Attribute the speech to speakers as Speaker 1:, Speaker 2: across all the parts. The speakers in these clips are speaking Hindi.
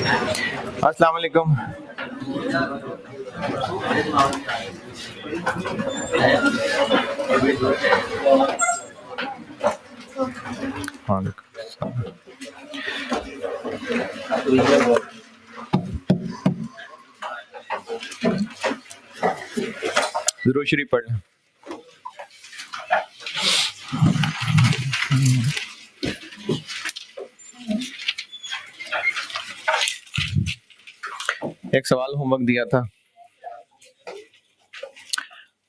Speaker 1: अस्सलाम वालेकुम। ज़रूर शरीफ पढ़ लें। एक सवाल होमवर्क दिया था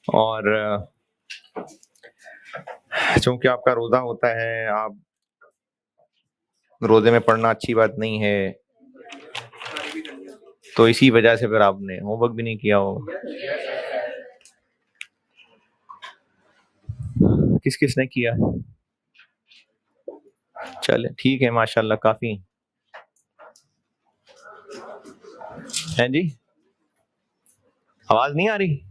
Speaker 1: और चूंकि आपका रोजा होता है, आप रोजे में पढ़ना अच्छी बात नहीं है, तो इसी वजह से फिर आपने होमवर्क भी नहीं किया हो। किस किसने किया? चले ठीक है, माशाल्लाह काफी हैं जी। आवाज नहीं आ रही?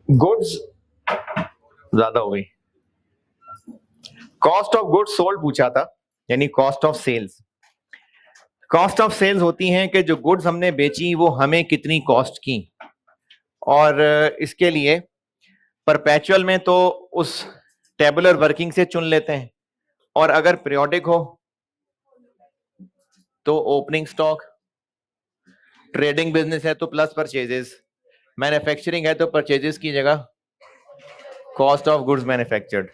Speaker 1: गुड्स ज्यादा हो गई। कॉस्ट ऑफ गुड्स सोल्ड पूछा था, यानी cost of sales. Cost of sales होती हैं कि जो गुड्स हमने बेची वो हमें कितनी कॉस्ट की, और इसके लिए परपेचुअल में तो उस टेबुलर वर्किंग से चुन लेते हैं, और अगर पीरियोडिक हो तो ओपनिंग स्टॉक, ट्रेडिंग बिजनेस है तो प्लस परचेजेस, मैन्युफैक्चरिंग है तो परचेजेस की जगह कॉस्ट ऑफ गुड्स मैन्युफैक्चर्ड।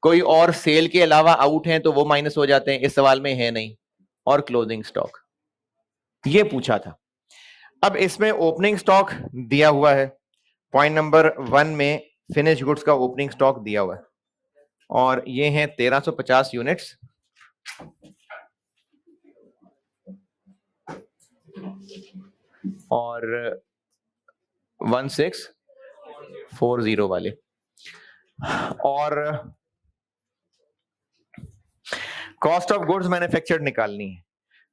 Speaker 1: कोई और सेल के अलावा आउट हैं तो वो माइनस हो जाते हैं, इस सवाल में है नहीं। और क्लोजिंग स्टॉक ये पूछा था। अब इसमें ओपनिंग स्टॉक दिया हुआ है, पॉइंट नंबर 1 में फिनिश गुड्स का ओपनिंग स्टॉक दिया हुआ है, और ये हैं 1350 यूनिट्स। और 1640 वाले, और कॉस्ट ऑफ गुड्स मैन्युफैक्चर्ड निकालनी है।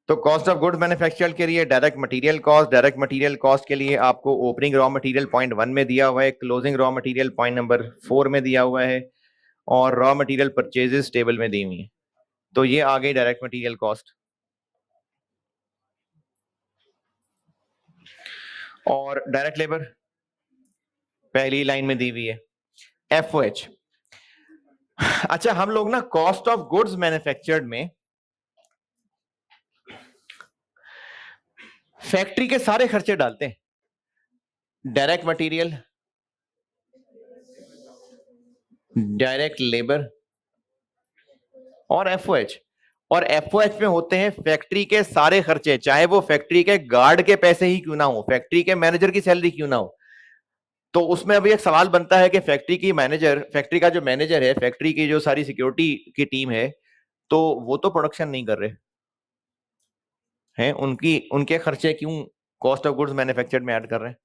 Speaker 1: तो कॉस्ट ऑफ गुड्स मैन्युफैक्चर्ड के लिए direct material cost, direct material cost के लिए आपको ओपनिंग रॉ मटेरियल पॉइंट 1 में दिया हुआ है, closing raw material point number 4 में दिया हुआ है, और रॉ मटेरियल परचेजेस टेबल में दी हुई है। तो ये आ गई डायरेक्ट मटेरियल कॉस्ट। और डायरेक्ट लेबर पहली लाइन में दी हुई है, FOH। अच्छा, हम लोग ना कॉस्ट ऑफ गुड्स मैन्युफैक्चर्ड में फैक्ट्री के सारे खर्चे डालते हैं, डायरेक्ट मटेरियल, डायरेक्ट लेबर और FOH। और FOH में होते हैं फैक्ट्री के सारे खर्चे, चाहे वो फैक्ट्री के गार्ड के पैसे ही क्यों ना हो, फैक्ट्री के मैनेजर की सैलरी क्यों ना हो। तो उसमें अभी एक सवाल बनता है कि फैक्ट्री की मैनेजर, फैक्ट्री का जो मैनेजर है, फैक्ट्री की जो सारी सिक्योरिटी की टीम है, तो वो तो प्रोडक्शन नहीं कर रहे हैं, उनके खर्चे क्यों कॉस्ट ऑफ गुड्स मैन्युफैक्चर्ड में ऐड कर रहे हैं?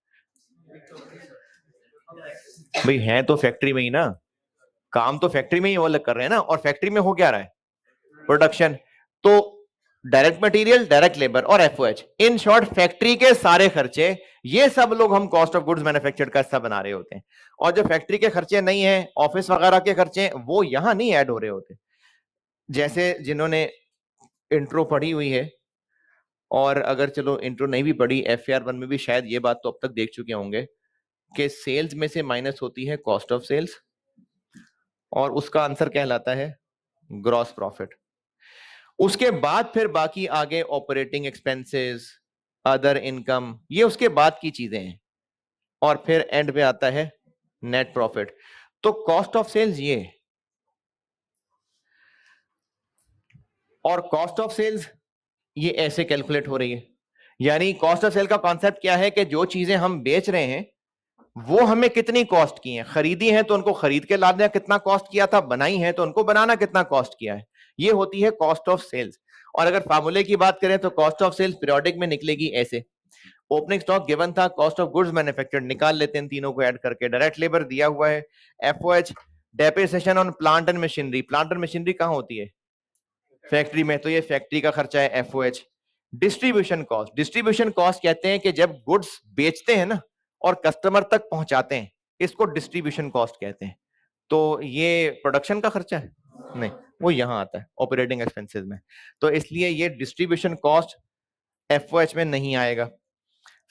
Speaker 1: भाई हैं तो फैक्ट्री में ही ना, काम तो फैक्ट्री में ही वो अलग कर रहे हैं ना, और फैक्ट्री में हो क्या रहा है? प्रोडक्शन। तो डायरेक्ट मटेरियल, डायरेक्ट लेबर और FOH, इन शॉर्ट फैक्ट्री के सारे खर्चे, ये सब लोग हम कॉस्ट ऑफ गुड्स मैन्युफैक्चर्ड का हिस्सा बना रहे होते हैं। और जो फैक्ट्री के खर्चे नहीं है, ऑफिस वगैरह के खर्चे, वो यहां नहीं ऐड हो रहे होते। जैसे जिन्होंने इंट्रो पढ़ी हुई है, और अगर चलो इंट्रो नहीं भी पढ़ी, FAR1 में भी शायद ये बात तो अब तक देख चुके होंगे कि सेल्स में से माइनस होती है कॉस्ट ऑफ सेल्स, और उसका आंसर कहलाता है ग्रॉस प्रॉफिट। उसके बाद फिर बाकी आगे ऑपरेटिंग एक्सपेंसेस, अदर इनकम, ये उसके बाद की चीजें हैं, और फिर एंड पे आता है नेट प्रॉफिट। तो कॉस्ट ऑफ सेल्स ये, और कॉस्ट ऑफ सेल्स ये ऐसे कैलकुलेट हो रही है। यानी कॉस्ट ऑफ सेल का कॉन्सेप्ट क्या है कि जो चीजें हम बेच रहे हैं वो हमें कितनी कॉस्ट की हैं, खरीदी हैं तो उनको खरीद के लाना कितना कॉस्ट किया था, बनाई है तो उनको बनाना कितना कॉस्ट किया है, ये होती है कॉस्ट ऑफ सेल्स। और अगर फार्मूले की बात करें तो कॉस्ट ऑफ सेल्स पीरियोडिक में निकलेगी ऐसे, ओपनिंग स्टॉक गिवन था, कॉस्ट ऑफ गुड्स मैन्युफैक्चर्ड निकाल लेते हैं तीनों को ऐड करके, डायरेक्ट लेबर दिया हुआ है, FOH, depreciation on plant and machinery, plant and machinery कहां होती है? फैक्ट्री में, तो ये फैक्ट्री का खर्चा है FOH। Distribution cost, distribution cost कहते हैं कि जब गुड्स बेचते हैं ना और कस्टमर तक पहुंचाते हैं, इसको डिस्ट्रीब्यूशन कॉस्ट कहते हैं। तो ये प्रोडक्शन का खर्चा है? नहीं, वो यहाँ आता है ऑपरेटिंग एक्सपेंसेस में। तो इसलिए ये डिस्ट्रीब्यूशन कॉस्ट एफओएच में नहीं आएगा।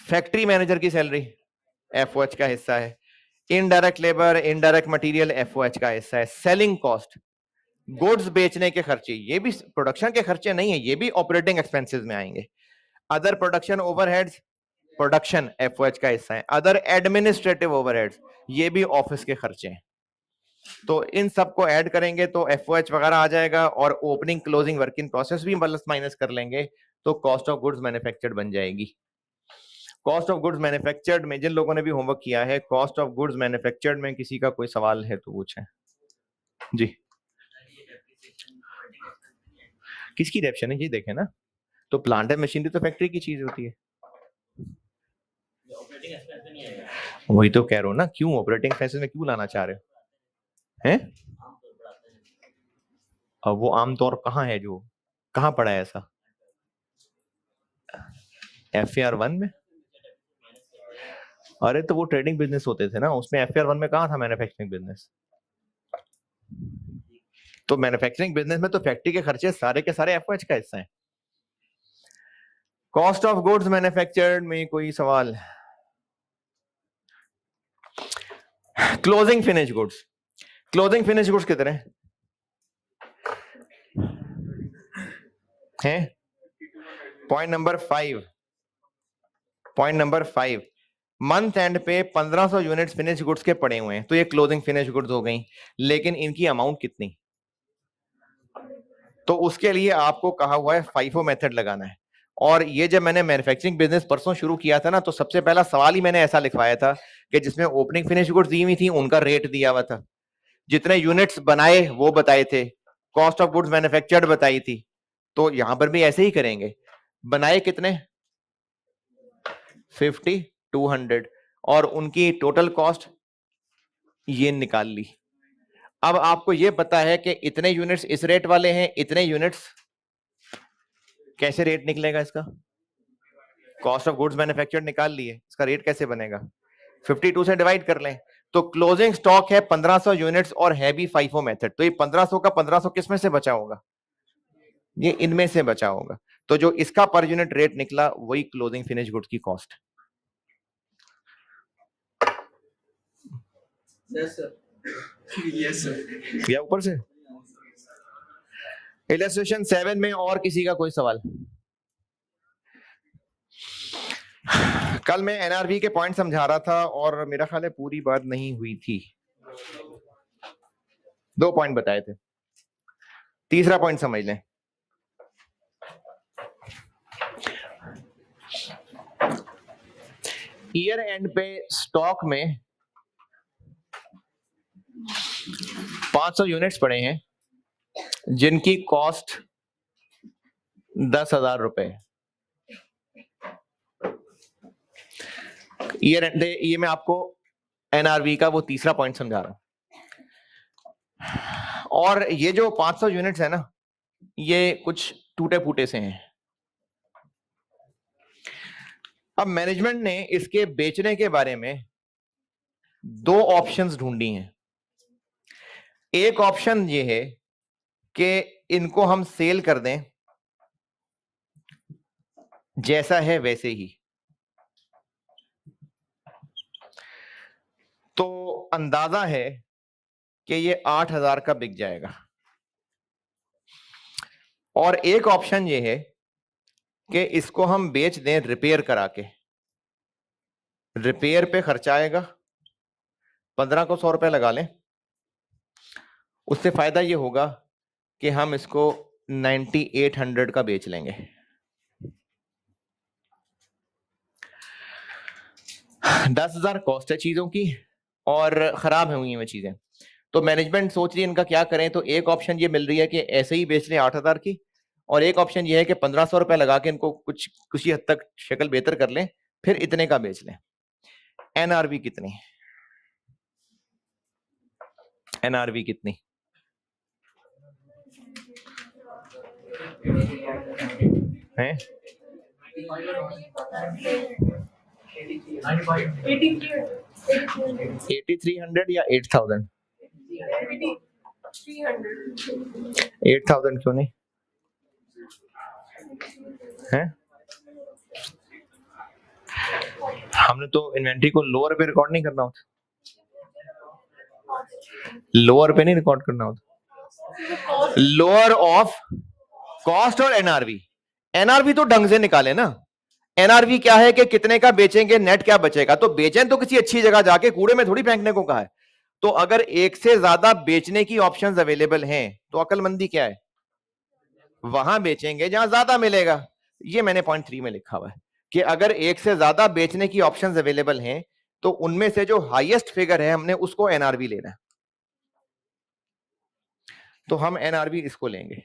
Speaker 1: फैक्ट्री मैनेजर की सैलरी एफओएच का हिस्सा है। Indirect labour, indirect material FOH का हिस्सा है। सेलिंग कॉस्ट, गुड्स बेचने के खर्चे, ये भी प्रोडक्शन के खर्चे नहीं है, ये भी ऑपरेटिंग एक्सपेंसेस में आएंगे। Other production overheads, production FOH का हिस्सा है। अदर एडमिनिस्ट्रेटिव ओवरहेड्स, ये भी ऑफिस के खर्चे हैं। तो इन सब को ऐड करेंगे तो एफओएच वगैरह आ जाएगा, और opening closing work in process भी प्लस माइनस कर लेंगे तो कॉस्ट ऑफ गुड्स मैन्युफैक्चर्ड बन जाएगी। कॉस्ट ऑफ गुड्स मैन्युफैक्चर्ड में जिन लोगों ने भी होमवर्क किया है, कॉस्ट ऑफ गुड्स मैन्युफैक्चर्ड में किसी का कोई सवाल है तो पूछें जी। किसकी डेप्शन है ये देखें ना, तो प्लांट एंड मशीनरी तो फैक्ट्री की चीज होती है। वही तो कह रहा हूं ना, क्यों ऑपरेटिंग एक्सपेंसेस में क्यों लाना चाह रहे हो हैं? अब वो आमतौर कहाँ है, जो कहाँ पड़ा है ऐसा? FAR 1 में? अरे तो वो ट्रेडिंग बिजनेस होते थे ना, उसमें FAR 1 में कहाँ था मैन्युफैक्चरिंग बिजनेस? तो मैन्युफैक्चरिंग बिजनेस में तो फैक्ट्री के खर्चे सारे के सारे एफओएच का हिस्सा है। कॉस्ट ऑफ गुड्स मैन्युफैक्चर्ड में कोई सवाल? Closing finish goods, closing finish goods कितने हैं? पॉइंट नंबर 5 मंथ एंड पे 1500 यूनिट्स फिनिश गुड्स के पड़े हुए हैं, तो ये क्लोजिंग फिनिश गुड्स हो गई। लेकिन इनकी अमाउंट कितनी? तो उसके लिए आपको कहा हुआ है FIFO मेथड लगाना है। और ये जब मैंने मैन्युफैक्चरिंग बिजनेस परसों शुरू किया था ना, तो सबसे पहला सवाल ही मैंने ऐसा लिखवाया था कि जिसमें ओपनिंग फिनिश गुड्स दी हुई थी उनका रेट दिया हुआ था, जितने यूनिट्स बनाए वो बताए थे, कॉस्ट ऑफ गुड्स मैन्युफैक्चर्ड बताई थी। तो यहां पर भी ऐसे ही करेंगे। बनाए कितने? 50, 200, और उनकी टोटल कॉस्ट ये निकाल ली। अब आपको ये पता है कि इतने यूनिट्स इस रेट वाले हैं, इतने यूनिट्स, कैसे रेट निकलेगा इसका? कॉस्ट ऑफ गुड्स मैन्युफैक्चर्ड निकाल लिए, इसका रेट कैसे बनेगा? 52 से डिवाइड कर लें। तो क्लोजिंग स्टॉक है 1500 यूनिट्स और है भी FIFO मेथड, तो ये 1500 का 1500 किस में से बचा होगा? ये इनमें से बचा होगा। तो जो इसका पर यूनिट रेट निकला वही क्लोजिंग फिनिश गुड्स की कॉस्ट। यस सर, या ऊपर से? इलस्ट्रेशन 7 में और किसी का कोई सवाल? कल मैं NRV के पॉइंट समझा रहा था और मेरा ख्याल है पूरी बात नहीं हुई थी। 2 पॉइंट बताए थे, तीसरा पॉइंट समझ लें। ईयर एंड पे स्टॉक में 500 यूनिट्स पड़े हैं जिनकी कॉस्ट 10,000 रुपए। ईयर एंड, ये मैं आपको NRV का वो तीसरा पॉइंट समझा रहा हूं। और ये जो 500 यूनिट्स है ना, ये कुछ टूटे फूटे से हैं। अब मैनेजमेंट ने इसके बेचने के बारे में 2 ऑप्शंस ढूंढी हैं। एक ऑप्शन ये है कि इनको हम सेल कर दें जैसा है वैसे ही, तो अंदाजा है कि ये 8,000 का बिक जाएगा। और एक ऑप्शन ये है कि इसको हम बेच दें रिपेयर करा के। रिपेयर पे खर्चा आएगा, 15 को 100 रुपए लगा लें। उससे फायदा ये होगा कि हम इसको 9800 का बेच लेंगे। 10,000 कॉस्ट है चीजों की और खराब हुई हैं चीजें। तो मैनेजमेंट सोच रही है इनका क्या करें। तो एक ऑप्शन ये मिल रही है कि ऐसे ही बेच लें 8,000 की, और एक ऑप्शन ये है कि 1500 रुपए लगा के इनको कुछ हद तक शक्ल बेहतर कर लें, फिर इतने का बेच लें। NRV कितनी? NRV कितनी है? 8300 या 8000? 8,000 क्यों नहीं है? हमने तो इन्वेंट्री को लोअर पे रिकॉर्ड नहीं करना होता, लोअर पे नहीं रिकॉर्ड करना होता, लोअर ऑफ कॉस्ट और एनआरवी। एनआरवी तो ढंग से निकाले ना, एनआरवी क्या है कि कितने का बेचेंगे, नेट क्या बचेगा। तो बेचें तो किसी अच्छी जगह जाके, कूड़े में थोड़ी फेंकने को कहा है। तो अगर एक से ज्यादा बेचने की ऑप्शंस अवेलेबल हैं तो अकलमंदी क्या है, वहां बेचेंगे जहां ज्यादा मिलेगा। ये मैंने पॉइंट 3 में लिखा हुआ है कि अगर एक से ज्यादा बेचने की ऑप्शंस अवेलेबल हैं तो उनमें से जो हाईएस्ट फिगर है हमने उसको एनआरवी लेना है। तो हम एनआरवी इसको लेंगे।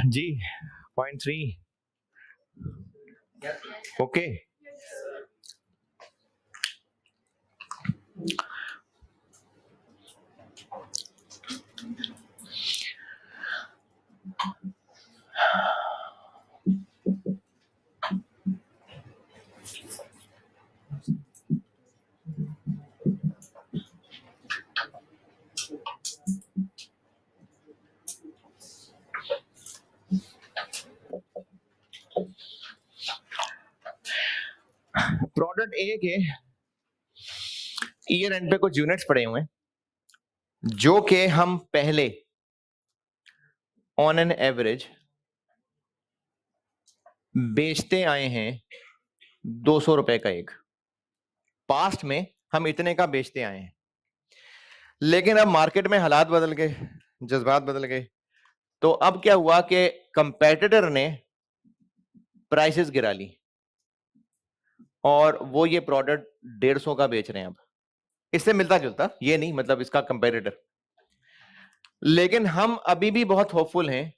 Speaker 1: जी पॉइंट 3 ओके। प्रोडक्ट ए के ईयर एंड पे कुछ यूनिट्स पड़े हुए हैं जो कि हम पहले ऑन एन एवरेज बेचते आए हैं 200 रुपए का एक। पास्ट में हम इतने का बेचते आए हैं, लेकिन अब मार्केट में हालात बदल गए, जज्बात बदल गए। तो अब क्या हुआ कि कंपेटिटर ने प्राइसेस गिरा ली और वो ये प्रोडक्ट 150 का बेच रहे हैं। अब इससे मिलता जुलता, ये नहीं मतलब इसका कंपेटिटर, लेकिन हम अभी भी बहुत होपफुल हैं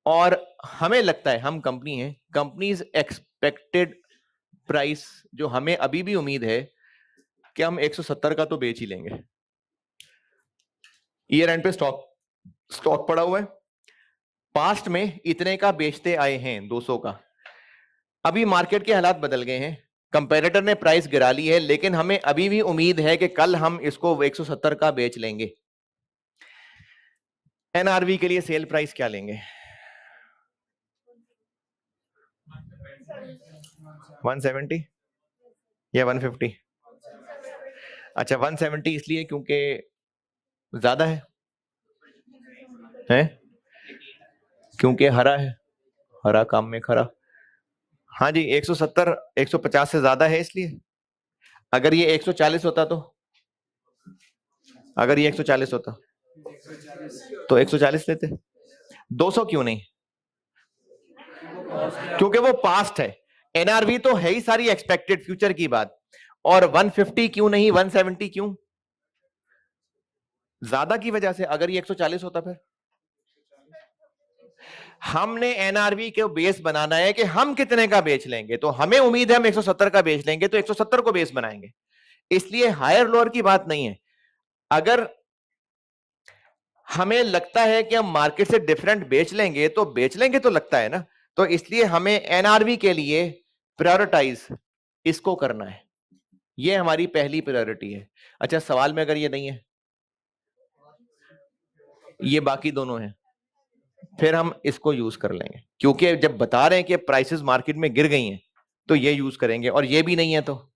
Speaker 1: और हमें लगता है, हम कंपनी हैं, कंपनीज एक्सपेक्टेड प्राइस जो हमें अभी भी उम्मीद है कि हम 170 का तो बेच ही लेंगे। ईयर एंड पे स्टॉक पड़ा हुआ है, पास्ट में इतने का बेचते आए हैं 200 का। अभी मार्केट के हालात बदल गए हैं, कंपेटिटर ने प्राइस गिरा ली है, लेकिन हमें अभी भी उम्मीद है कि कल हम इसको 170 का बेच लेंगे। एनआरवी के लिए सेल प्राइस क्या लेंगे? 170 या 150? अच्छा 170 इसलिए क्योंकि ज्यादा है क्योंकि हरा है, हरा काम में खरा। हाँ जी 170 150 से ज्यादा है इसलिए। अगर ये 140 होता तो, अगर ये 140 होता तो 140 लेते। 200 क्यों नहीं? क्योंकि वो पास्ट है, एनआरवी तो है ही सारी एक्सपेक्टेड फ्यूचर की बात। और 150 क्यों नहीं, 170 क्यों? ज्यादा की वजह से। अगर ये 140 होता फिर हमने एनआरवी के बेस बनाना है कि हम कितने का बेच लेंगे। तो हमें उम्मीद है हम 170 का बेच लेंगे, तो 170 को बेस बनाएंगे। इसलिए हायर लोअर की बात नहीं है। अगर हमें लगता है कि हम मार्केट से डिफरेंट बेच लेंगे तो बेच लेंगे, तो लगता है ना। तो इसलिए हमें एनआरवी के लिए प्रायोरिटाइज इसको करना है, ये हमारी पहली प्रायोरिटी है। अच्छा सवाल में अगर ये नहीं है, ये बाकी दोनों हैं, फिर हम इसको यूज कर लेंगे, क्योंकि जब बता रहे हैं कि प्राइसेस मार्केट में गिर गई हैं तो ये यूज करेंगे, और ये भी नहीं है तो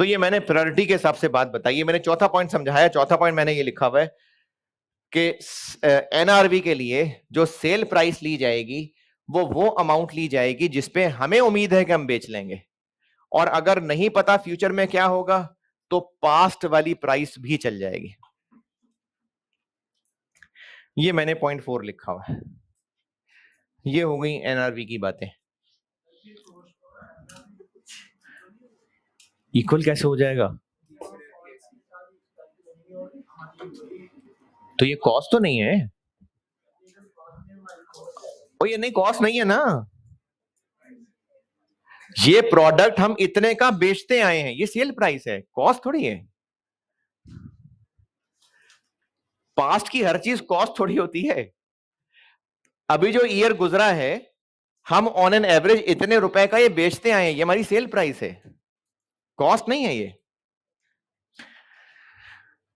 Speaker 1: ये मैंने प्रायोरिटी के हिसाब से बात बताई है। मैंने चौथा पॉइंट समझाया। चौथा पॉइंट मैंने ये लिखा हुआ है कि एनआरवी के लिए जो सेल प्राइस ली जाएगी वो अमाउंट ली जाएगी जिसपे हमें उम्मीद है कि हम बेच लेंगे। और अगर नहीं पता फ्यूचर में क्या होगा तो पास्ट वाली प्राइस भी चल जाएगी। ये मैंने 0.4 लिखा हुआ है। ये हो गई एनआरवी की बातें। इक्वल कैसे हो जाएगा? तो ये कॉस्ट तो नहीं है, ओ ये नहीं कॉस्ट नहीं है ना, ये प्रोडक्ट हम इतने का बेचते आए हैं, ये सेल प्राइस है, कॉस्ट थोड़ी है। पास्ट की हर चीज कॉस्ट थोड़ी होती है। अभी जो ईयर गुजरा है, हम ऑन एन एवरेज इतने रुपए का ये बेचते आए हैं, ये हमारी सेल प्राइस है, कॉस्ट नहीं है ये।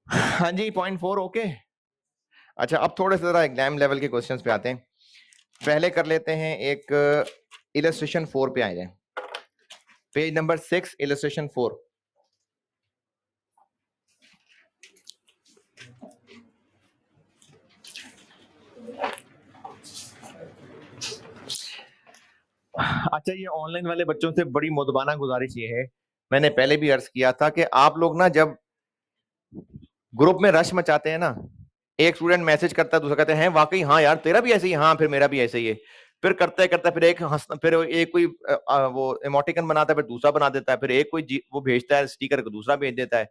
Speaker 1: हाँ जी 0.4 ओके। अच्छा अब थोड़े से जरा एग्जाम लेवल के क्वेश्चंस पे आते हैं। पहले कर लेते हैं एक इलस्ट्रेशन 4 पे आ जाए, पेज नंबर 6 इलस्ट्रेशन 4। अच्छा ये ऑनलाइन वाले बच्चों से बड़ी मुदबाना गुजारिश ये है, मैंने पहले भी अर्ज किया था कि आप लोग ना जब ग्रुप में रश मचाते हैं ना, एक स्टूडेंट मैसेज करता है, दूसरा कहते हैं वाकई हाँ यार तेरा भी ऐसे ही, हाँ फिर मेरा भी ऐसे ही है, फिर करते करते फिर एक फिर एक कोई वो इमोटिकन बनाता है, फिर दूसरा बना देता है, फिर एक कोई वो भेजता है स्टिकर को, दूसरा भेज देता है।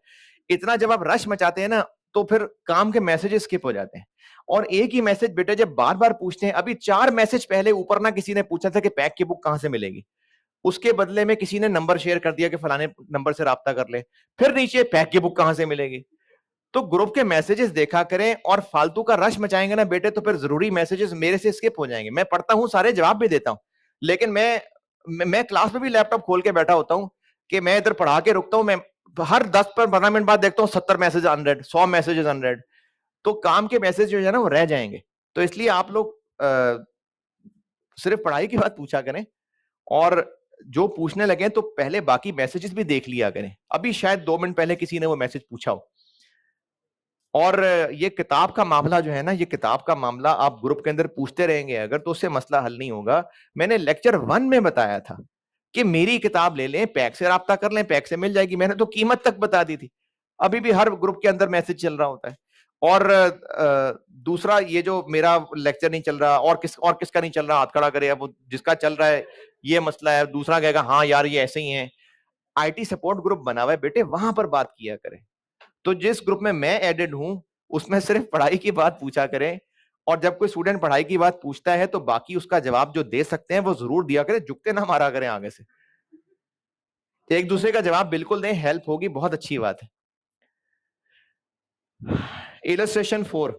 Speaker 1: इतना जब आप रश मचाते हैं ना, तो फिर काम के मैसेजेस स्किप हो जाते हैं। और एक ही मैसेज बेटे जब बार बार पूछते हैं, अभी 4 मैसेज पहले ऊपर ना किसी ने पूछा था कि पैक की बुक कहां से मिलेगी, उसके बदले में किसी ने नंबर शेयर कर दिया कि फलाने नंबर से राब्ता कर ले, फिर नीचे पैक की बुक कहां से मिलेगी। तो ग्रुप के मैसेजेस देखा करें, और फालतू का रश मचाएंगे ना बेटे तो फिर जरूरी मैसेजेस मेरे से स्किप हो जाएंगे। मैं पढ़ता हूं, सारे जवाब भी देता हूं, लेकिन मैं क्लास में भी लैपटॉप खोल के बैठा होता हूं कि मैं इधर पढ़ा के रुकता हूं, मैं हर 10 पर 15 मिनट बाद देखता हूं 70 मैसेज अनरेड, 100 मैसेजेस अनरेड। तो काम के मैसेज जो है ना वो रह जाएंगे। तो इसलिए आप लोग सिर्फ पढ़ाई की बात पूछा करें, और जो पूछने लगे तो पहले बाकी मैसेजेस भी देख लिया करें। अभी शायद 2 मिनट पहले किसी ने वो मैसेज पूछा हो। और ये किताब का मामला जो है ना, ये किताब का मामला आप ग्रुप के अंदर पूछते रहेंगे अगर, तो उससे मसला हल नहीं होगा। मैंने लेक्चर 1 में बताया था कि मेरी किताब ले लें, पैक से राब्ता कर लें, पैक से मिल जाएगी, मैंने तो कीमत तक बता दी थी। अभी भी हर ग्रुप के अंदर मैसेज चल रहा होता है। और दूसरा ये जो मेरा लेक्चर नहीं चल रहा, और किसका नहीं चल रहा हाथ खड़ा करे, अब जिसका चल रहा है ये मसला है, दूसरा कहेगा हाँ यार ये ऐसे ही है। आईटी सपोर्ट ग्रुप बना हुआ है बेटे, वहां पर बात किया करें। तो जिस ग्रुप में मैं एडेड हूं उसमें सिर्फ पढ़ाई की बात पूछा करें, और जब कोई स्टूडेंट पढ़ाई की बात पूछता है तो बाकी उसका जवाब जो दे सकते हैं वो जरूर दिया करें, झुकते ना मारा करें आगे से, एक दूसरे का जवाब बिल्कुल दें, हेल्प होगी, बहुत अच्छी बात है। इलस्ट्रेशन 4,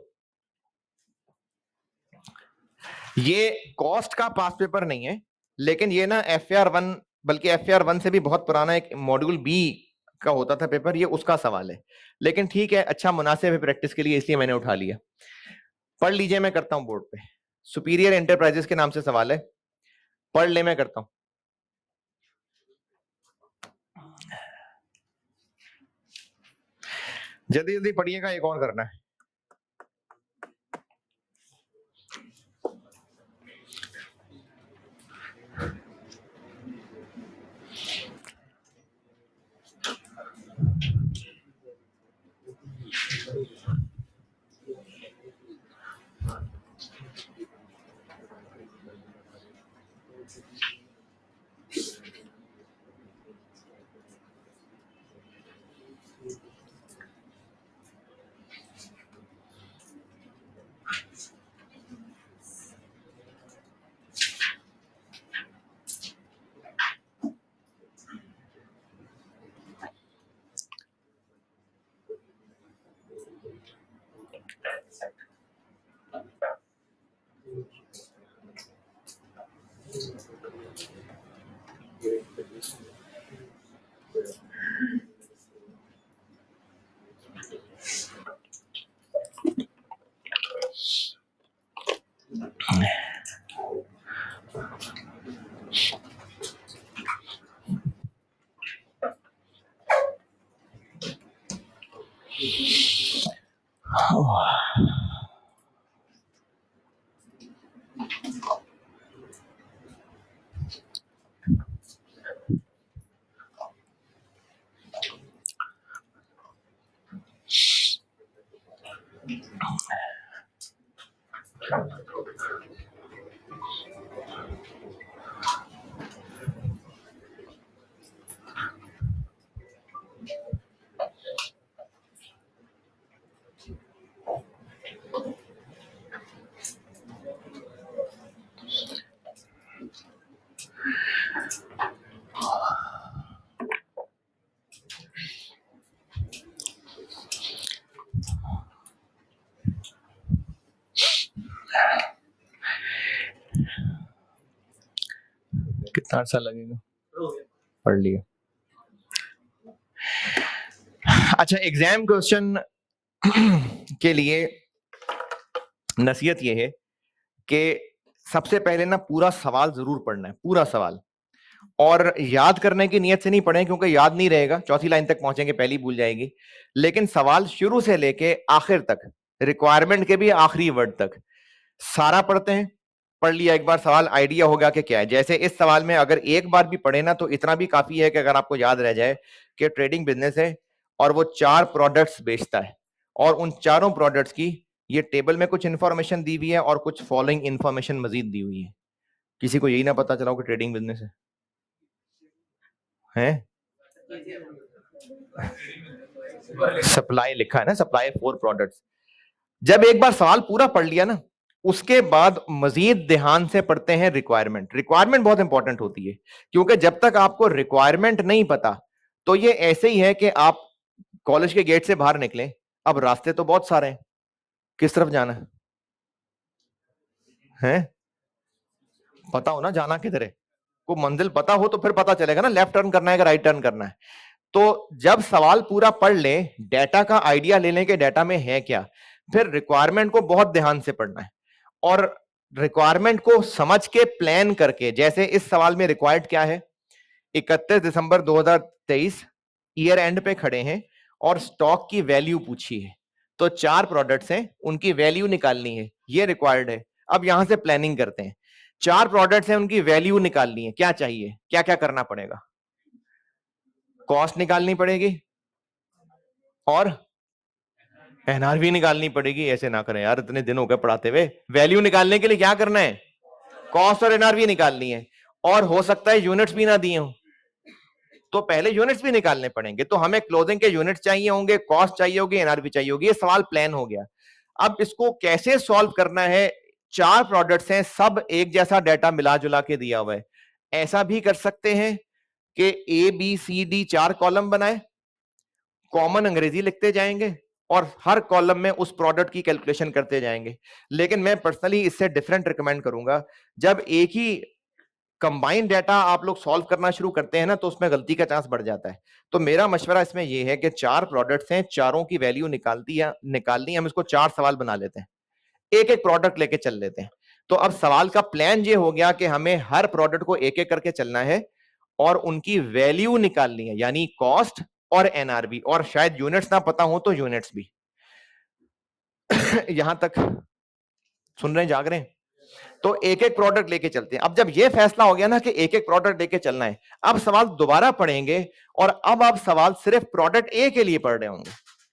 Speaker 1: ये कॉस्ट का पास पेपर नहीं है, लेकिन ये ना FAR 1, बल्कि FAR 1 से भी बहुत पुराना एक मॉड्यूल बी का होता था पेपर, ये उसका सवाल है। लेकिन ठीक है, अच्छा मुनासिब है प्रैक्टिस के लिए, इसलिए मैंने उठा लिया। पढ़ लीजिए, मैं करता हूं बोर्ड पे। सुपीरियर एंटरप्राइजेस के नाम से सवाल है, पढ़ ले, मैं करता हूं। जल्दी जल्दी पढ़िएगा, एक और करना है। कितना अर्सा लगेगा? पढ़ लिया। अच्छा, एग्जाम क्वेश्चन के लिए नसीहत ये है कि सबसे पहले ना पूरा सवाल जरूर पढ़ना है, पूरा सवाल, और याद करने की नियत से नहीं पढ़ें क्योंकि याद नहीं रहेगा, चौथी लाइन तक पहुंचेंगे पहली भूल जाएगी। लेकिन सवाल शुरू से लेके आखिर तक, रिक्वायरमेंट के भी आखिरी वर्ड तक सारा पढ़ते हैं। पढ़ लिया एक बार, सवाल आइडिया होगा कि क्या है। जैसे इस सवाल में अगर एक बार भी पढ़े ना तो इतना भी काफी है कि अगर आपको याद रह जाए कि ट्रेडिंग बिजनेस है और वो 4 प्रोडक्ट्स बेचता है और उन चारों प्रोडक्ट्स की ये टेबल में कुछ इंफॉर्मेशन दी हुई है और कुछ फॉलोइंग इंफॉर्मेशन मजीद दी हुई है। किसी को यही ना पता चला हो कि ट्रेडिंग बिजनेस है? सप्लाई लिखा है ना, सप्लाई 4 प्रोडक्ट्स। जब एक बार सवाल पूरा पढ़ लिया ना, उसके बाद मजीद ध्यान से पढ़ते हैं रिक्वायरमेंट। रिक्वायरमेंट बहुत इंपॉर्टेंट होती है क्योंकि जब तक आपको रिक्वायरमेंट नहीं पता तो ये ऐसे ही है कि आप कॉलेज के गेट से बाहर निकले, अब रास्ते तो बहुत सारे हैं, किस तरफ जाना है? पता हो ना जाना किधर है, को मंजिल पता हो तो फिर पता चलेगा ना लेफ्ट टर्न करना है कि राइट टर्न करना है। तो जब सवाल पूरा पढ़ ले, डाटा का आइडिया ले लें कि डाटा में है क्या, फिर रिक्वायरमेंट को बहुत ध्यान से पढ़ना है और रिक्वायरमेंट को समझ के प्लान करके, जैसे इस सवाल में रिक्वायर्ड क्या है, 31 दिसंबर 2023 ईयर एंड पे खड़े हैं और स्टॉक की वैल्यू पूछी है, तो 4 प्रोडक्ट्स हैं, उनकी वैल्यू निकालनी है, ये रिक्वायर्ड है। अब यहां से प्लानिंग करते हैं, 4 प्रोडक्ट्स हैं, उनकी वैल्यू निकालनी है, क्या चाहिए, क्या क्या करना पड़ेगा? कॉस्ट निकालनी पड़ेगी और एनआरवी निकालनी पड़ेगी। ऐसे ना करें यार, इतने दिन हो गए पढ़ाते हुए। वैल्यू निकालने के लिए क्या करना है? कॉस्ट और एनआरवी निकालनी है, और हो सकता है यूनिट्स भी ना दिए हो तो पहले यूनिट्स भी निकालने पड़ेंगे। तो हमें क्लोजिंग के यूनिट्स चाहिए होंगे, कॉस्ट चाहिए होगी, एनआरवी चाहिए होगी। ये सवाल प्लान हो गया। अब इसको कैसे सॉल्व करना है? 4 प्रोडक्ट्स हैं, सब एक जैसा डाटा मिला जुला के दिया हुआ है। ऐसा भी कर सकते हैं कि A B C D 4 column बनाए, कॉमन अंग्रेजी लिखते जाएंगे और हर कॉलम में उस प्रोडक्ट की कैलकुलेशन करते जाएंगे। लेकिन मैं पर्सनली इससे डिफरेंट रिकमेंड करूंगा। जब एक ही कंबाइंड डाटा आप लोग सॉल्व करना शुरू करते हैं ना तो उसमें गलती का चांस बढ़ जाता है। तो मेरा मशवरा इसमें यह है कि 4 प्रोडक्ट्स हैं, चारों की वैल्यू निकालनी है, हम इसको 4 सवाल बना लेते हैं, एक एक प्रोडक्ट लेके चल लेते हैं। तो अब सवाल का प्लान ये हो गया कि हमें हर प्रोडक्ट को एक एक करके चलना है और उनकी वैल्यू निकालनी है, यानी कॉस्ट और एनआरबी, और शायद यूनिट्स ना पता हो तो यूनिट्स भी। यहां तक सुन रहे हैं, जाग रहे हैं? तो एक एक प्रोडक्ट लेके चलते हैं। अब जब ये फैसला हो गया ना कि एक एक प्रोडक्ट लेके चलना है, अब सवाल दोबारा पढ़ेंगे और अब आप सवाल सिर्फ प्रोडक्ट ए के लिए पढ़ रहे होंगे,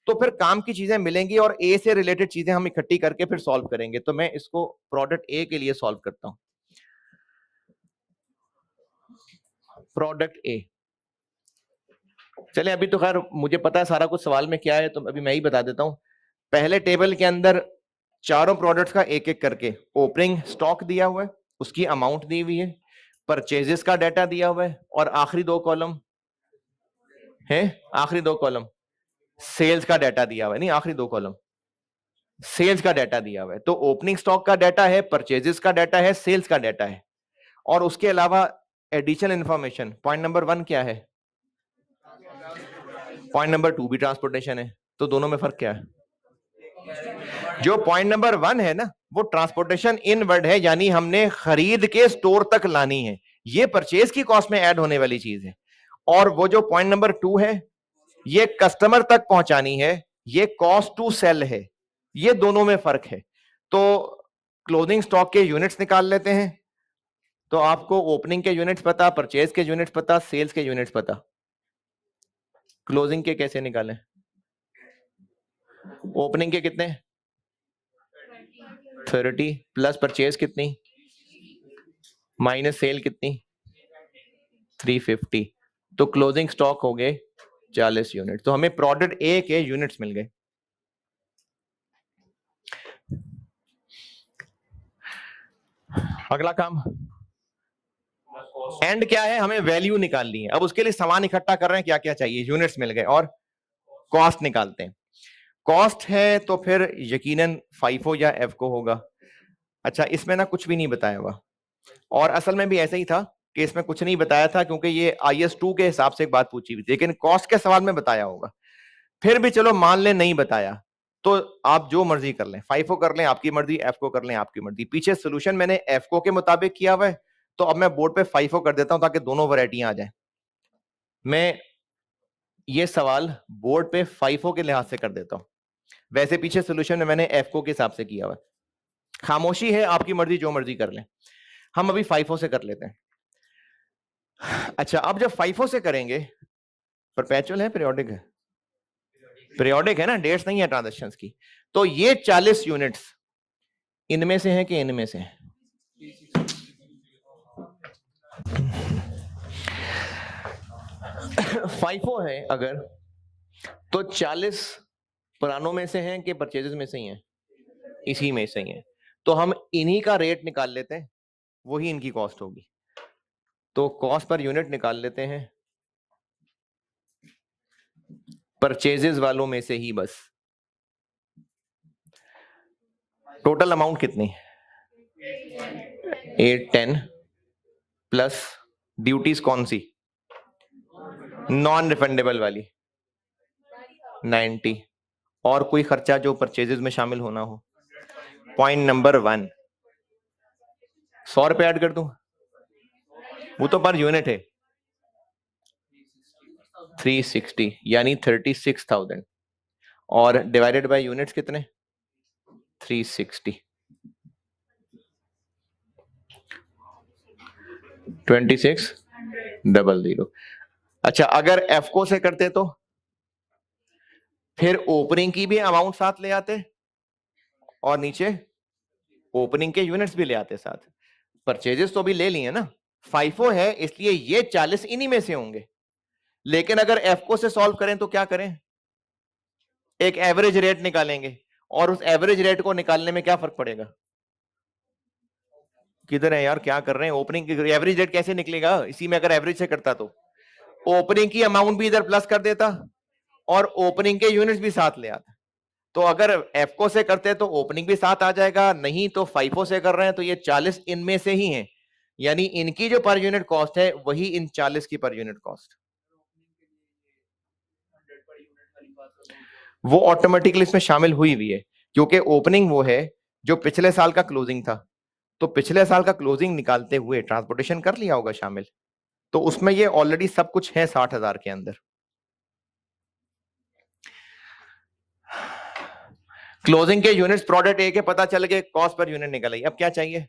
Speaker 1: तो फिर काम की चीजें मिलेंगी और ए से रिलेटेड चीजें हम इकट्ठी करके फिर सॉल्व करेंगे। तो मैं इसको प्रोडक्ट ए के लिए सॉल्व करता हूं। प्रोडक्ट ए, चले अभी तो खैर मुझे पता है सारा कुछ सवाल में क्या है, तो अभी मैं ही बता देता हूं। पहले टेबल के अंदर चारों प्रोडक्ट्स का एक एक करके ओपनिंग स्टॉक दिया हुआ है, उसकी अमाउंट दी हुई है, परचेजेस का डाटा दिया हुआ है, और आखिरी 2 कॉलम है, आखिरी 2 कॉलम सेल्स का डाटा दिया हुआ है, नहीं आखिरी 2 कॉलम सेल्स का डाटा दिया हुआ है। तो ओपनिंग स्टॉक का डाटा है, परचेजेस का डाटा है, सेल्स का डाटा है, और उसके अलावा एडिशनल इंफॉर्मेशन। पॉइंट नंबर 1 क्या है? पॉइंट नंबर 2 भी ट्रांसपोर्टेशन है। तो दोनों में फर्क क्या है? जो पॉइंट नंबर 1 है ना, वो ट्रांसपोर्टेशन इनवर्ड है, यानी हमने खरीद के स्टोर तक लानी है, ये परचेज की कॉस्ट में ऐड होने वाली चीज है। और वो जो पॉइंट नंबर 2 है, ये कस्टमर तक पहुंचानी है, ये कॉस्ट टू सेल है। ये दोनों में फर्क है। तो क्लोजिंग स्टॉक के यूनिट्स निकाल लेते हैं। तो आपको ओपनिंग के यूनिट्स पता, परचेज के यूनिट्स पता, सेल्स के यूनिट्स पता, क्लोजिंग के कैसे निकालें? ओपनिंग के कितने? 30 प्लस परचेज कितनी, माइनस सेल कितनी, 350, तो क्लोजिंग स्टॉक हो गए 40 यूनिट। तो हमें प्रोडक्ट ए के यूनिट्स मिल गए। अगला काम एंड क्या है, हमें वैल्यू निकालनी है। अब उसके लिए सामान इकट्ठा कर रहे हैं, क्या क्या चाहिए, यूनिट्स मिल गए और कॉस्ट निकालते हैं। कॉस्ट है तो फिर यकीनन फाइफो या एफको होगा। अच्छा, इसमें ना कुछ भी नहीं बताया हुआ, और असल में भी ऐसा ही था कि इसमें कुछ नहीं बताया था क्योंकि ये IS2 के हिसाब से एक बात पूछी हुई थी, लेकिन कॉस्ट के सवाल में बताया होगा। फिर भी चलो मान लें नहीं बताया तो आप जो मर्जी कर लें, फाइफो कर लें आपकी मर्जी, एफको कर लें आपकी मर्जी। पीछे सोल्यूशन मैंने एफको के मुताबिक किया हुआ है, तो अब मैं बोर्ड पे फाइफो कर देता हूं ताकि दोनों वैरायटियां आ जाए। मैं ये सवाल बोर्ड पे फाइफो के लिहाज से कर देता हूं, वैसे पीछे सोल्यूशन में मैंने एफको के हिसाब से किया हुआ है। खामोशी है, आपकी मर्जी, जो मर्जी कर लें। हम अभी फाइफो से कर लेते हैं। अच्छा, अब जब फाइफो से करेंगे, परपेचुअल है पीरियोडिक है, पीरियोडिक है ना, डेट्स नहीं है ट्रांजेक्शंस की। तो ये 40 यूनिट्स इनमें से हैं कि इनमें से हैं? फाइफो है अगर, तो 40 पुरानों में से हैं कि परचेजेस में से ही हैं? इसी में से ही हैं। तो हम इन्हीं का रेट निकाल लेते हैं, वही इनकी कॉस्ट होगी। तो कॉस्ट पर यूनिट निकाल लेते हैं परचेजेस वालों में से ही बस। टोटल अमाउंट कितनी, 810 प्लस ड्यूटीज कौन सी, नॉन रिफंडेबल वाली 90, और कोई खर्चा जो परचेजेस में शामिल होना हो। पॉइंट नंबर 1, 100 रुपए ऐड कर दूं, वो तो पर यूनिट है, 360 यानी 36,000, और डिवाइडेड बाय यूनिट्स कितने, 360, 2600। अच्छा, अगर एफको से करते तो फिर ओपनिंग की भी अमाउंट साथ ले आते और नीचे ओपनिंग के यूनिट्स भी ले आते साथ। परचेजेस तो भी ले लिए ना, फाइफो है इसलिए ये 40 इन्हीं में से होंगे। लेकिन अगर एफको से सॉल्व करें तो क्या करें, एक एवरेज रेट निकालेंगे, और उस एवरेज रेट को निकालने में क्या फर्क पड़ेगा, किधर है यार, क्या कर रहे हैं, ओपनिंग की एवरेज रेट कैसे निकलेगा, इसी में अगर एवरेज से करता तो ओपनिंग की अमाउंट भी इधर प्लस कर देता और ओपनिंग के यूनिट्स भी साथ ले आता। तो अगर एफको से करते तो ओपनिंग भी साथ आ जाएगा, नहीं तो फाइफो से कर रहे हैं तो ये 40 इनमें से ही हैं, यानी इनकी जो पर यूनिट कॉस्ट है वही इन 40 की पर यूनिट कॉस्ट। वो ऑटोमेटिकली इसमें शामिल हुई हुई है, क्योंकि ओपनिंग वो है जो पिछले साल का क्लोजिंग था, तो पिछले साल का क्लोजिंग निकालते हुए ट्रांसपोर्टेशन कर लिया होगा शामिल, तो उसमें ये ऑलरेडी सब कुछ है 60,000 के अंदर। क्लोजिंग के यूनिट्स प्रोडक्ट ए के पता चल गए, कॉस्ट पर यूनिट निकल आई। अब क्या चाहिए,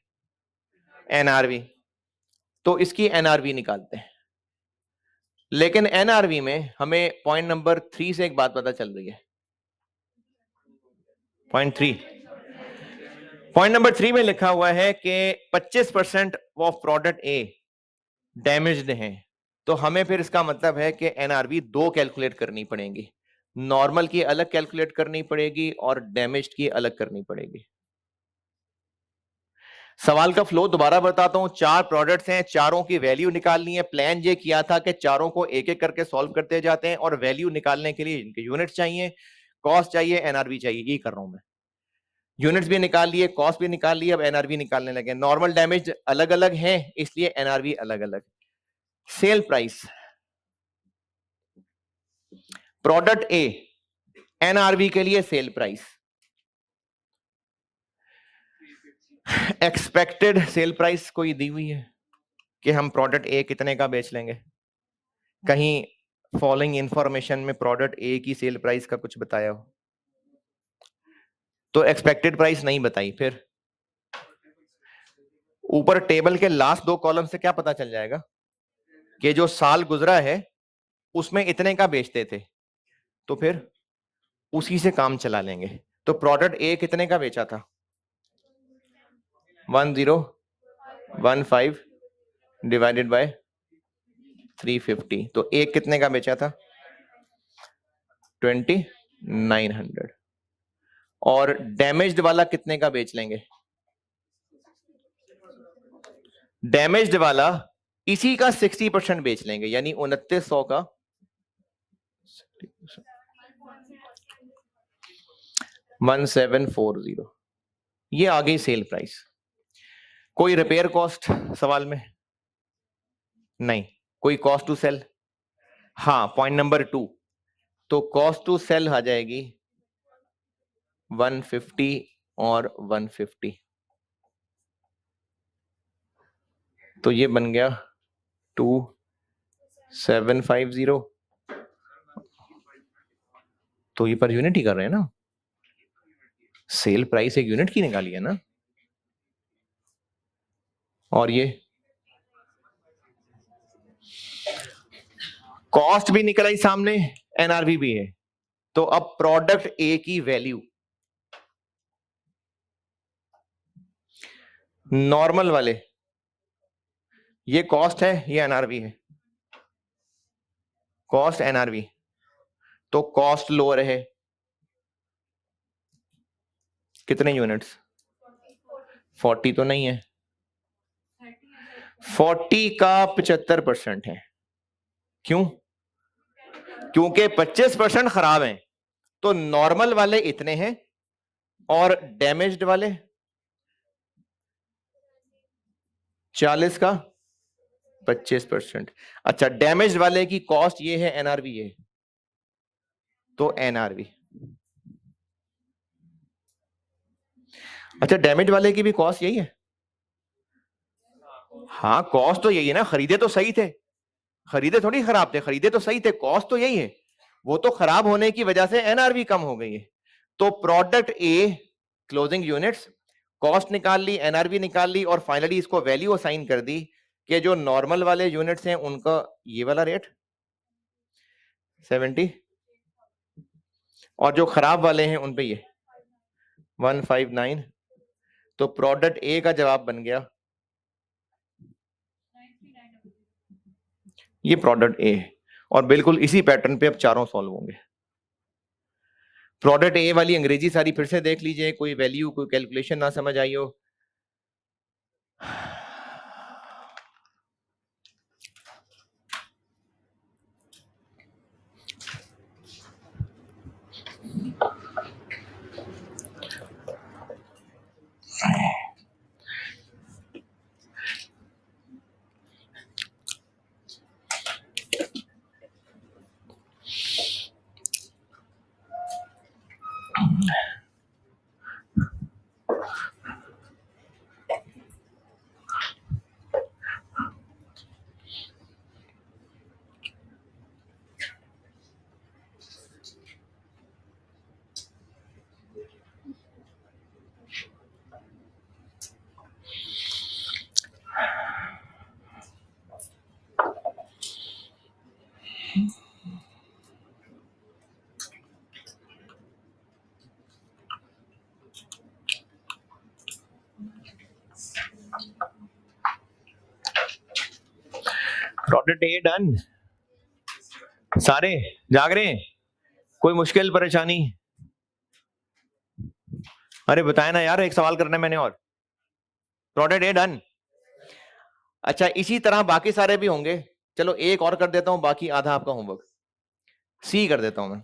Speaker 1: एनआरवी। तो इसकी एनआरवी निकालते हैं, लेकिन एनआरवी में हमें पॉइंट नंबर 3 से एक बात पता चल रही है। पॉइंट नंबर 3 में लिखा हुआ है कि 25% ऑफ प्रोडक्ट ए डैमेज्ड है। तो हमें फिर इसका मतलब है कि एनआरवी 2 कैलकुलेट करनी पड़ेगी, नॉर्मल की अलग कैलकुलेट करनी पड़ेगी और डैमेज्ड की अलग करनी पड़ेगी। सवाल का फ्लो दोबारा बताता हूं, 4 प्रोडक्ट्स हैं, चारों की वैल्यू निकालनी है। प्लान ये किया था कि चारों को एक एक करके सॉल्व करते जाते हैं और वैल्यू निकालने के लिए इनके यूनिट्स चाहिए, कॉस्ट चाहिए, एनआरवी चाहिए, ये कर रहा हूं मैं। यूनिट्स भी निकाल लिए, कॉस्ट भी निकाल लिए, अब एनआरवी निकालने लगे। नॉर्मल डैमेज अलग अलग है इसलिए एनआरवी अलग अलग। सेल प्राइस प्रोडक्ट ए, एनआरवी के लिए sale price, expected sale price कोई दी हुई है कि हम प्रोडक्ट ए कितने का बेच लेंगे, कहीं फॉलोइंग इंफॉर्मेशन में प्रोडक्ट ए की सेल प्राइस का कुछ बताया हो, तो एक्सपेक्टेड प्राइस नहीं बताई। फिर ऊपर टेबल के लास्ट 2 कॉलम से क्या पता चल जाएगा कि जो साल गुजरा है उसमें इतने का बेचते थे, तो फिर उसी से काम चला लेंगे। तो प्रोडक्ट ए कितने का बेचा था, 1015 डिवाइडेड बाय 350, तो एक कितने का बेचा था? 2900। और डैमेज्ड वाला कितने का बेच लेंगे? डैमेज्ड वाला इसी का 60% बेच लेंगे, यानी 2900 का 1740। ये आ गई सेल प्राइस। कोई रिपेयर कॉस्ट सवाल में? नहीं। कोई कॉस्ट टू सेल? हाँ, पॉइंट नंबर 2, तो कॉस्ट टू सेल आ जाएगी 150 और 150, तो ये बन गया 2750। तो ये पर यूनिट ही कर रहे हैं ना, सेल प्राइस एक यूनिट की निकाली है ना। और ये कॉस्ट भी निकल आई सामने, एनआरवी भी है। तो अब प्रोडक्ट ए की वैल्यू नॉर्मल वाले, ये कॉस्ट है, ये एनआरवी है, कॉस्ट एनआरवी, तो कॉस्ट लो रहे कितने यूनिट्स? 40 तो नहीं है, 40 का 75% है। क्यों? क्योंकि 25% खराब हैं, तो नॉर्मल वाले इतने हैं और डैमेज्ड वाले 40 का 25%। अच्छा, डैमेज वाले की कॉस्ट ये है, एनआरवी ये, तो एनआरवी। अच्छा, डैमेज वाले की भी कॉस्ट यही है? हाँ, कॉस्ट तो यही है ना, खरीदे तो सही थे, खरीदे थोड़ी खराब थे, खरीदे तो सही थे, कॉस्ट तो यही है। वो तो खराब होने की वजह से एनआरवी कम हो गई है। तो प्रोडक्ट ए क्लोजिंग यूनिट्स, कॉस्ट निकाल ली, एनआरवी निकाल ली, और फाइनली इसको वैल्यू असाइन कर दी कि जो नॉर्मल वाले यूनिट्स हैं उनका ये वाला रेट 70, और जो खराब वाले हैं उन पे ये 159। तो प्रोडक्ट ए का जवाब बन गया, ये प्रोडक्ट ए है। और बिल्कुल इसी पैटर्न पे अब चारों सॉल्व होंगे। प्रोडक्ट ए वाली अंग्रेजी सारी फिर से देख लीजिए, कोई वैल्यू कोई कैलकुलेशन ना समझ आई हो। प्रोडक्ट ए डन, सारे जाग रहे हैं? कोई मुश्किल परेशानी? अरे बताए ना यार, एक सवाल करना है मैंने और। प्रोडक्ट ए डन। अच्छा, इसी तरह बाकी सारे भी होंगे। चलो एक और कर देता हूं, बाकी आधा आपका होमवर्क। सी कर देता हूं मैं,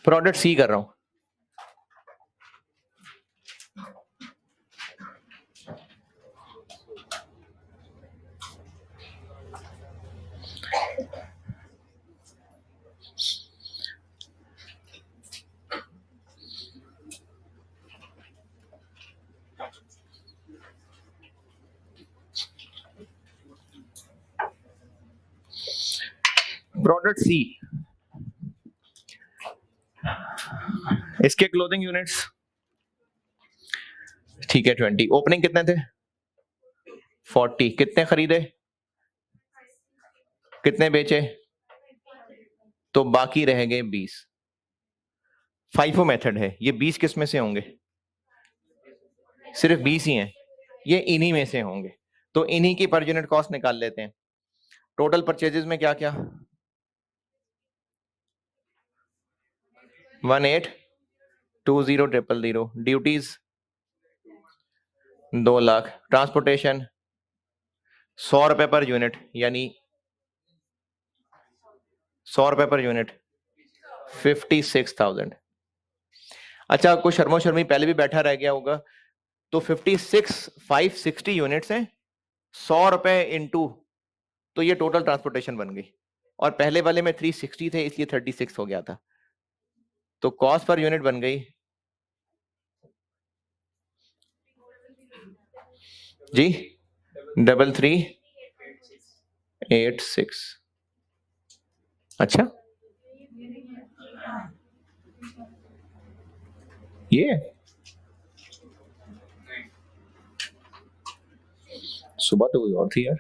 Speaker 1: प्रोडक्ट सी कर रहा हूं। प्रोडक्ट सी, इसके क्लोजिंग यूनिट्स ठीक है 20, ओपनिंग कितने थे? 40, कितने खरीदे, कितने बेचे? तो बाकी रह गए 20। FIFO मेथड है, ये 20 किस में से होंगे? सिर्फ 20 ही हैं, ये इन्हीं में से होंगे। तो इन्हीं की पर यूनिट कॉस्ट निकाल लेते हैं। टोटल परचेजेस में क्या क्या? 1820,000, ड्यूटीज 2 लाख, ट्रांसपोर्टेशन 100 रुपए पर यूनिट, यानी 100 रुपए पर यूनिट 56,000। अच्छा, कुछ शर्मो शर्मी पहले भी बैठा रह गया होगा, तो 560 यूनिट्स हैं, 100 रुपए इंटू, तो ये टोटल ट्रांसपोर्टेशन बन गई। और पहले वाले में 360 थे, इसलिए 36 हो गया था, तो कॉस्ट पर यूनिट बन गई जी 3386। अच्छा, ये सुबह तो कोई और थी यार।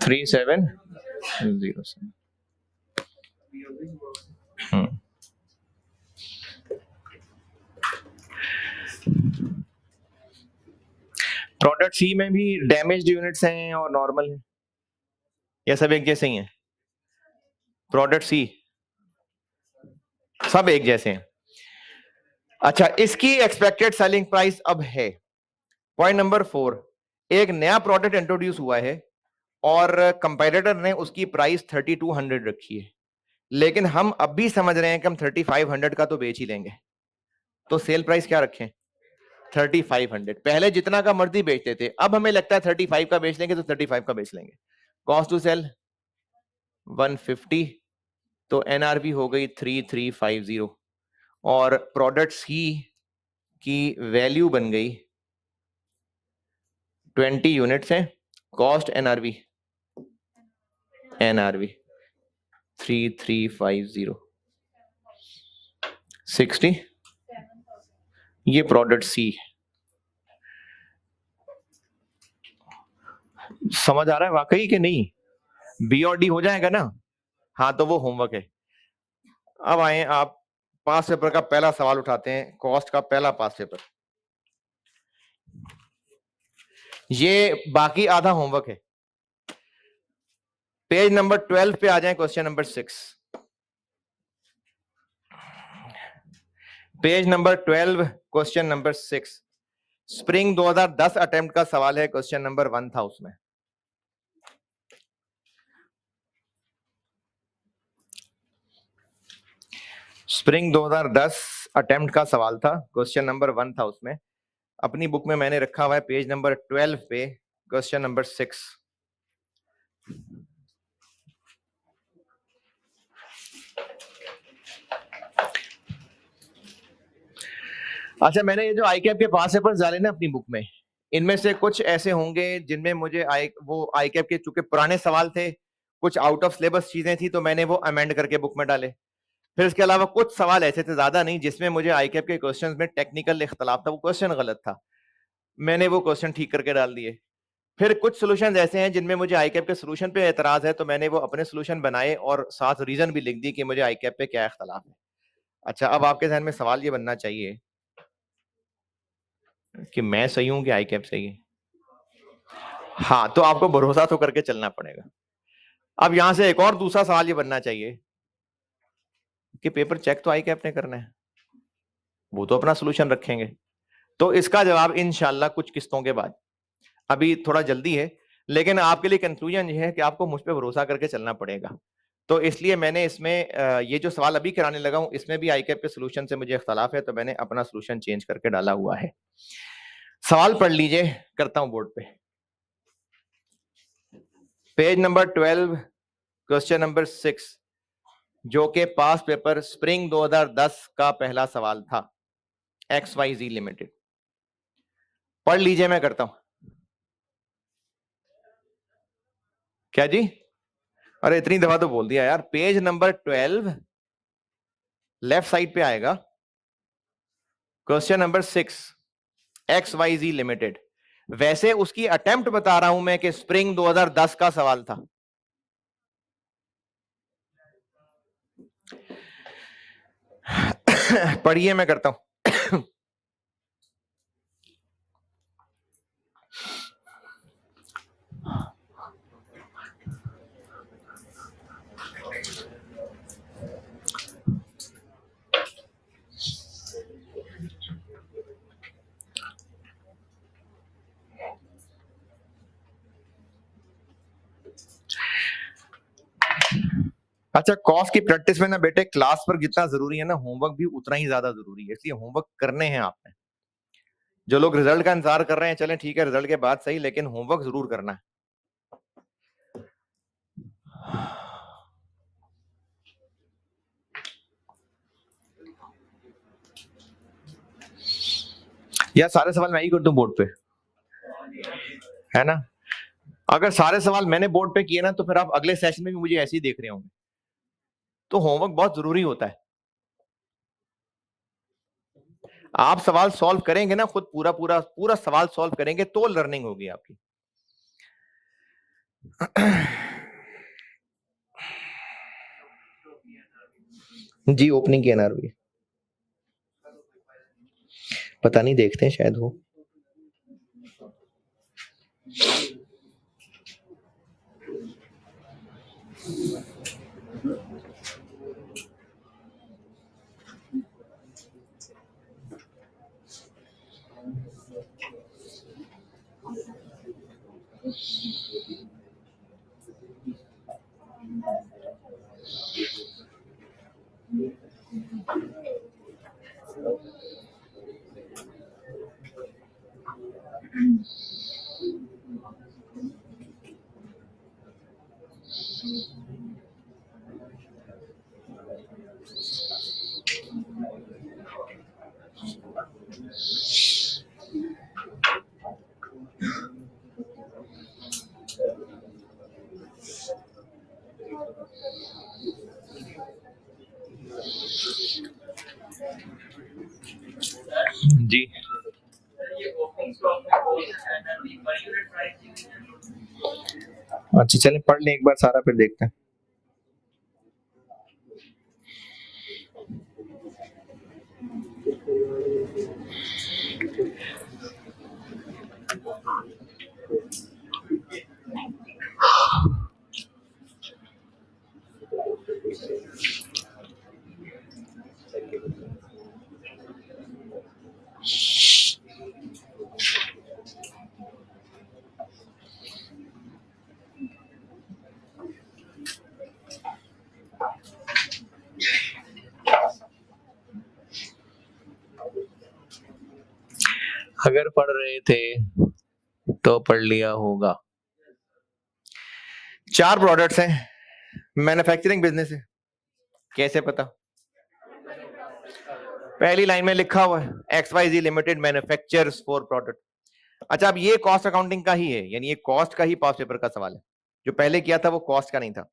Speaker 1: 3707। प्रोडक्ट सी में भी डैमेज्ड यूनिट्स हैं और नॉर्मल है, या सब एक जैसे ही हैं? प्रोडक्ट सी सब एक जैसे हैं। अच्छा, इसकी एक्सपेक्टेड सेलिंग प्राइस अब है पॉइंट नंबर 4, एक नया प्रोडक्ट इंट्रोड्यूस हुआ है और कंपेटिटर ने उसकी प्राइस 3200 रखी है, लेकिन हम अब भी समझ रहे हैं कि हम 3500 का तो बेच ही लेंगे, तो सेल प्राइस क्या रखें? 3500। पहले जितना का मर्जी बेचते थे, अब हमें लगता है 35 का बेच लेंगे, तो 35 का बेच लेंगे। कॉस्ट टू सेल 150, तो एनआरवी हो गई 3350, और प्रोडक्ट सी की वैल्यू बन गई 20 यूनिट्स है, कॉस्ट एनआरवी 3350 60, ये प्रोडक्ट सी। समझ आ रहा है वाकई कि नहीं? बी और डी हो जाएगा ना? हाँ, तो वो होमवर्क है। अब आए आप पास पेपर का पहला सवाल उठाते हैं, कॉस्ट का पहला पास पेपर। ये बाकी आधा होमवर्क है। पेज नंबर 12 पे आ जाए, question number 6। Page number 12, question number 6, spring 2010 attempt का सवाल है, क्वेश्चन नंबर 1 था उसमें। स्प्रिंग 2010 अटेम्प्ट का सवाल था, क्वेश्चन नंबर 1 था उसमें। अपनी बुक में मैंने रखा हुआ है पेज नंबर 12 पे, क्वेश्चन नंबर 6। अच्छा, मैंने ये जो आई कैप के पास पेपर्स डाले ना अपनी बुक में, इनमें से कुछ ऐसे होंगे जिनमें मुझे आई कैप के चूंकि पुराने सवाल थे, कुछ आउट ऑफ सिलेबस चीजें थी, तो मैंने वो अमेंड करके बुक में डाले। फिर इसके अलावा कुछ सवाल ऐसे थे, ज्यादा नहीं, जिसमें मुझे आई कैप के क्वेश्चंस में टेक्निकल इख्तलाफ था, वो क्वेश्चन गलत था, मैंने वो क्वेश्चन ठीक करके डाल दिए। फिर कुछ सोल्यूशन ऐसे हैं जिनमें मुझे आई कैप के सोल्यूशन पे एतराज है, तो मैंने वो अपने सोल्यूशन बनाए और साथ रीजन भी लिख दी कि मुझे आई कैप पे क्या इख्तलाफ है। अच्छा, अब आपके ध्यान में सवाल ये बनना चाहिए कि मैं सही हूं कि आई कैप सही है। हाँ, तो आपको भरोसा तो करके चलना पड़ेगा। अब यहां से एक और दूसरा सवाल ये बनना चाहिए कि पेपर चेक तो आई कैप ने करना है, वो तो अपना सोल्यूशन रखेंगे। तो इसका जवाब इंशाल्लाह कुछ किस्तों के बाद, अभी थोड़ा जल्दी है, लेकिन आपके लिए कंक्लूजन ये है कि आपको मुझ पर भरोसा करके चलना पड़ेगा। तो इसलिए मैंने इसमें ये जो सवाल अभी कराने लगा हूं, इसमें भी आई कैप के सोल्यूशन से मुझे इख्तलाफ है, तो मैंने अपना सोल्यूशन चेंज करके डाला हुआ है। सवाल पढ़ लीजिए, करता हूं बोर्ड पे। पेज नंबर 12, क्वेश्चन नंबर 6, जो कि पास पेपर स्प्रिंग 2010 का पहला सवाल था, XYZ लिमिटेड। पढ़ लीजिए, मैं करता हूं। क्या जी? अरे इतनी दफा तो बोल दिया यार। पेज नंबर 12 लेफ्ट साइड पे आएगा, क्वेश्चन नंबर 6, XYZ लिमिटेड। वैसे उसकी अटेम्प्ट बता रहा हूं मैं कि स्प्रिंग 2010 का सवाल था। पढ़िए, मैं करता हूं। अच्छा, कॉस्ट की प्रैक्टिस में ना बेटे, क्लास पर जितना जरूरी है ना, होमवर्क भी उतना ही ज्यादा जरूरी है, इसलिए होमवर्क करने हैं आपने। जो लोग रिजल्ट का इंतजार कर रहे हैं, चलें ठीक है, रिजल्ट के बाद सही, लेकिन होमवर्क जरूर करना है। या सारे सवाल मैं ही कर दूं बोर्ड पे, है ना? अगर सारे सवाल मैंने बोर्ड पे किए ना, तो फिर आप अगले सेशन में भी मुझे ऐसे ही देख रहे होंगे। तो होमवर्क बहुत जरूरी होता है। आप सवाल सॉल्व करेंगे ना, खुद पूरा पूरा पूरा सवाल सॉल्व करेंगे तो लर्निंग होगी आपकी। जी, ओपनिंग की एनआरबी पता नहीं, देखते हैं, शायद हो। जी, अच्छा चलें पढ़ लें एक बार सारा, फिर देखते हैं। अगर पढ़ रहे थे तो पढ़ लिया होगा। 4 प्रोडक्ट्स हैं, मैन्युफैक्चरिंग बिजनेस है। कैसे पता? पहली लाइन में लिखा हुआ है, XYZ लिमिटेड मैन्युफैक्चर्स 4 प्रोडक्ट। अच्छा, अब ये कॉस्ट अकाउंटिंग का ही है, यानी ये कॉस्ट का ही पास पेपर का सवाल है। जो पहले किया था वो कॉस्ट का नहीं था।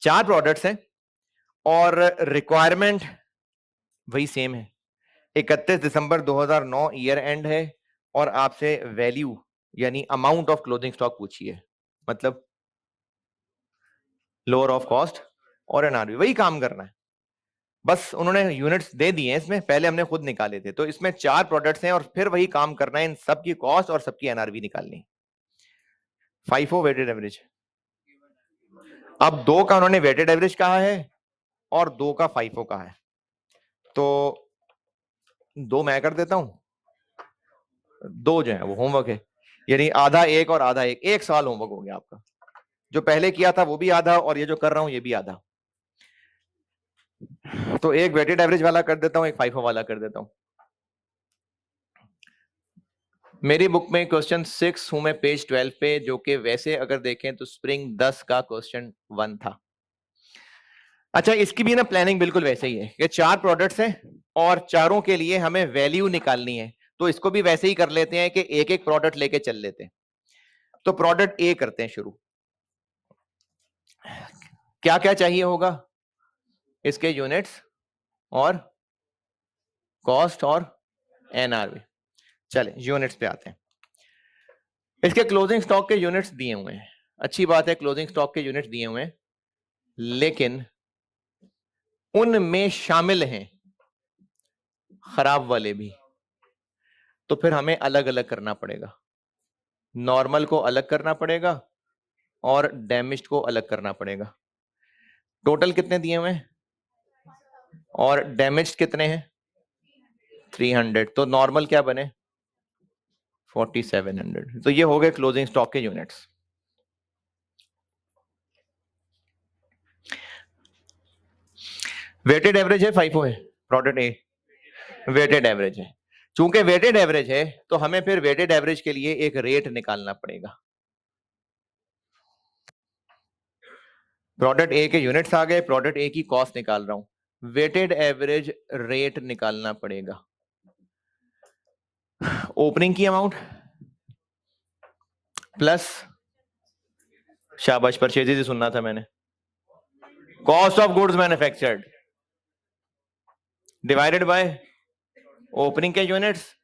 Speaker 1: 4 प्रोडक्ट्स हैं और रिक्वायरमेंट वही सेम है। 31 दिसंबर 2009 ईयर एंड है, और आपसे वैल्यू यानी अमाउंट ऑफ क्लोजिंग स्टॉक पूछी है, मतलब लोअर ऑफ कॉस्ट और एनआरवी, वही काम करना है। बस उन्होंने यूनिट्स दे दिए हैं, इसमें पहले हमने खुद निकाले थे। तो इसमें 4 प्रोडक्ट्स हैं और फिर वही काम करना है, इन सबकी कॉस्ट और सबकी एनआरवी निकालनी। FIFO वेटेड एवरेज, अब 2 का उन्होंने वेटेड एवरेज कहा है और 2 का FIFO कहा है, तो 2 मैं कर देता हूं, 2 जो है वो होमवर्क है, यानी आधा एक और आधा एक, 1 साल होमवर्क हो गया आपका। जो पहले किया था वो भी आधा, और ये जो कर रहा हूं ये भी आधा। तो एक वेटेड एवरेज वाला कर देता हूं, एक FIFO वाला कर देता हूं। मेरी बुक में क्वेश्चन 6 हूं मैं पेज 12 पे, जो कि वैसे अगर देखें तो स्प्रिंग 10 का क्वेश्चन 1 था। अच्छा, इसकी भी ना प्लानिंग बिल्कुल वैसे ही है। ये 4 प्रोडक्ट्स हैं और चारों के लिए हमें वैल्यू निकालनी है, तो इसको भी वैसे ही कर लेते हैं कि एक एक प्रोडक्ट लेके चल लेते हैं। तो प्रोडक्ट ए करते हैं शुरू। क्या क्या चाहिए होगा? इसके यूनिट्स और कॉस्ट और एनआरवी। चले यूनिट्स पे आते हैं। इसके क्लोजिंग स्टॉक के यूनिट्स दिए हुए हैं, अच्छी बात है, क्लोजिंग स्टॉक के यूनिट्स दिए हुए हैं, लेकिन उनमें शामिल हैं खराब वाले भी, तो फिर हमें अलग अलग करना पड़ेगा। नॉर्मल को अलग करना पड़ेगा और डैमेज्ड को अलग करना पड़ेगा। टोटल कितने दिए हुए हैं और डैमेज्ड कितने हैं? 300। तो नॉर्मल क्या बने? 4700। तो ये हो गए क्लोजिंग स्टॉक के यूनिट्स। वेटेड एवरेज है 5 है प्रोडक्ट ए, वेटेड एवरेज है। चूंकि वेटेड एवरेज है तो हमें फिर वेटेड एवरेज के लिए एक रेट निकालना पड़ेगा। प्रोडक्ट ए के यूनिट्स आ गए, प्रोडक्ट ए की कॉस्ट निकाल रहा हूं, वेटेड एवरेज रेट निकालना पड़ेगा। ओपनिंग की अमाउंट प्लस, शाबाश परचेजेज ही सुनना था मैंने, cost of goods manufactured divided by opening के यूनिट्स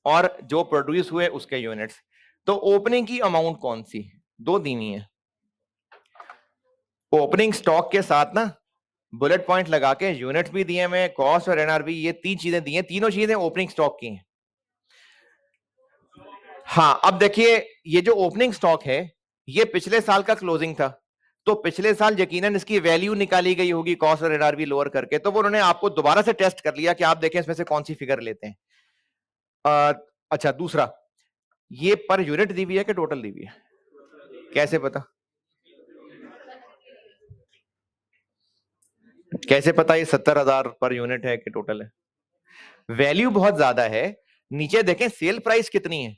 Speaker 1: और जो प्रोड्यूस हुए उसके यूनिट्स। तो ओपनिंग की अमाउंट कौन सी? दो दी हुई है। ओपनिंग स्टॉक के साथ ना बुलेट पॉइंट लगा के यूनिट्स भी दिए हुए, कॉस्ट और एनआरबी, ये 3 चीजें दी हैं, तीनों चीजें ओपनिंग स्टॉक की हैं। हाँ, अब देखिए ये जो ओपनिंग स्टॉक है ये पिछले साल का क्लोजिंग था, तो पिछले साल यकीनन इसकी वैल्यू निकाली गई होगी कॉस्ट और एनआरबी लोअर करके, तो वो उन्होंने आपको दोबारा से टेस्ट कर लिया कि आप देखें इसमें से कौन सी फिगर लेते हैं। अच्छा, दूसरा, ये पर यूनिट दी हुई है कि टोटल दी हुई है? कैसे पता? कैसे पता ये 70,000 पर यूनिट है कि टोटल है? वैल्यू बहुत ज्यादा है। नीचे देखें सेल प्राइस कितनी है,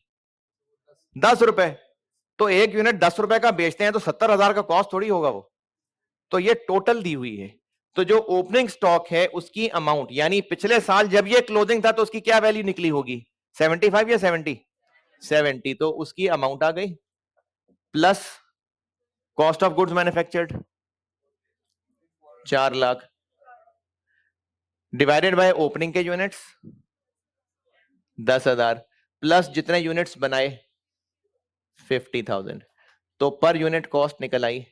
Speaker 1: 10 रुपए। तो एक यूनिट 10 रुपए का बेचते हैं तो 70,000 का कॉस्ट थोड़ी होगा वो, तो ये टोटल दी हुई है। तो जो ओपनिंग स्टॉक है उसकी अमाउंट, यानी पिछले साल जब ये क्लोजिंग था तो उसकी क्या वैल्यू निकली होगी? 75 या 70? तो उसकी अमाउंट आ गई plus cost of goods manufactured 4 lakh divided by opening के यूनिट्स 10,000 प्लस जितने यूनिट्स बनाए 50,000, तो पर यूनिट कॉस्ट निकल आई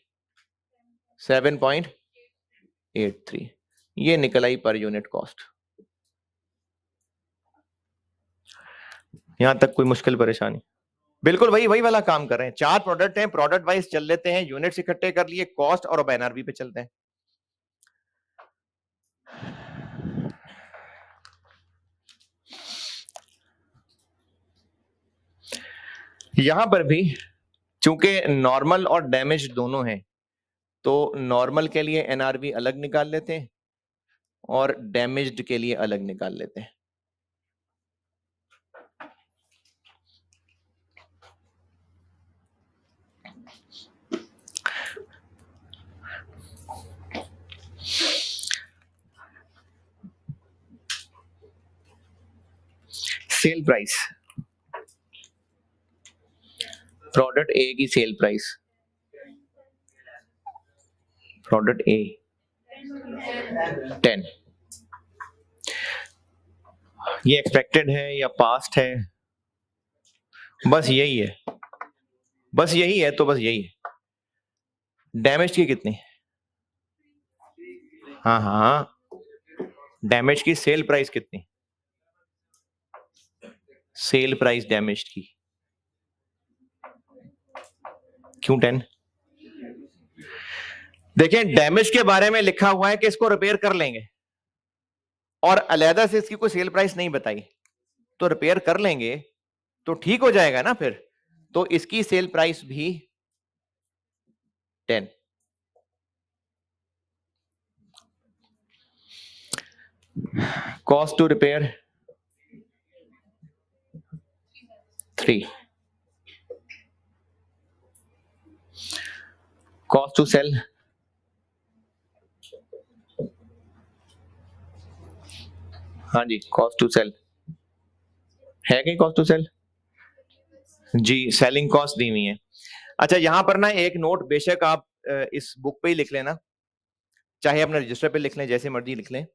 Speaker 1: 7.83। ये निकल आई पर यूनिट कॉस्ट। यहां तक कोई मुश्किल परेशानी? बिल्कुल वही वाला काम कर रहे हैं। 4 प्रोडक्ट हैं, प्रोडक्ट वाइज चल लेते हैं, यूनिट्स इकट्ठे कर लिए, कॉस्ट और अब एनआरबी पे चलते हैं। यहां पर भी चूंकि नॉर्मल और डैमेज दोनों हैं, तो नॉर्मल के लिए एनआरबी अलग निकाल लेते हैं और डैमेज्ड के लिए अलग निकाल लेते हैं। सेल प्राइस, प्रोडक्ट ए की सेल प्राइस, प्रोडक्ट ए 10, ये एक्सपेक्टेड है या पास्ट है? बस यही है, बस यही है, तो बस यही है। डैमेज की कितनी? हाँ हाँ, डैमेज की सेल प्राइस कितनी? सेल प्राइस डैमेज की क्यों 10? देखें डैमेज के बारे में लिखा हुआ है कि इसको रिपेयर कर लेंगे और अलहदा से इसकी कोई सेल प्राइस नहीं बताई, तो रिपेयर कर लेंगे तो ठीक हो जाएगा ना फिर। तो इसकी सेल प्राइस भी 10। Cost to repair 3, cost to sell हाँ जी, कॉस्ट टू सेल है कि कॉस्ट टू सेल जी, सेलिंग कॉस्ट दी हुई है। अच्छा, यहां पर ना एक नोट, बेशक आप इस बुक पे ही लिख लेना, चाहे अपने रजिस्टर पे लिख लें, जैसे मर्जी लिख लें।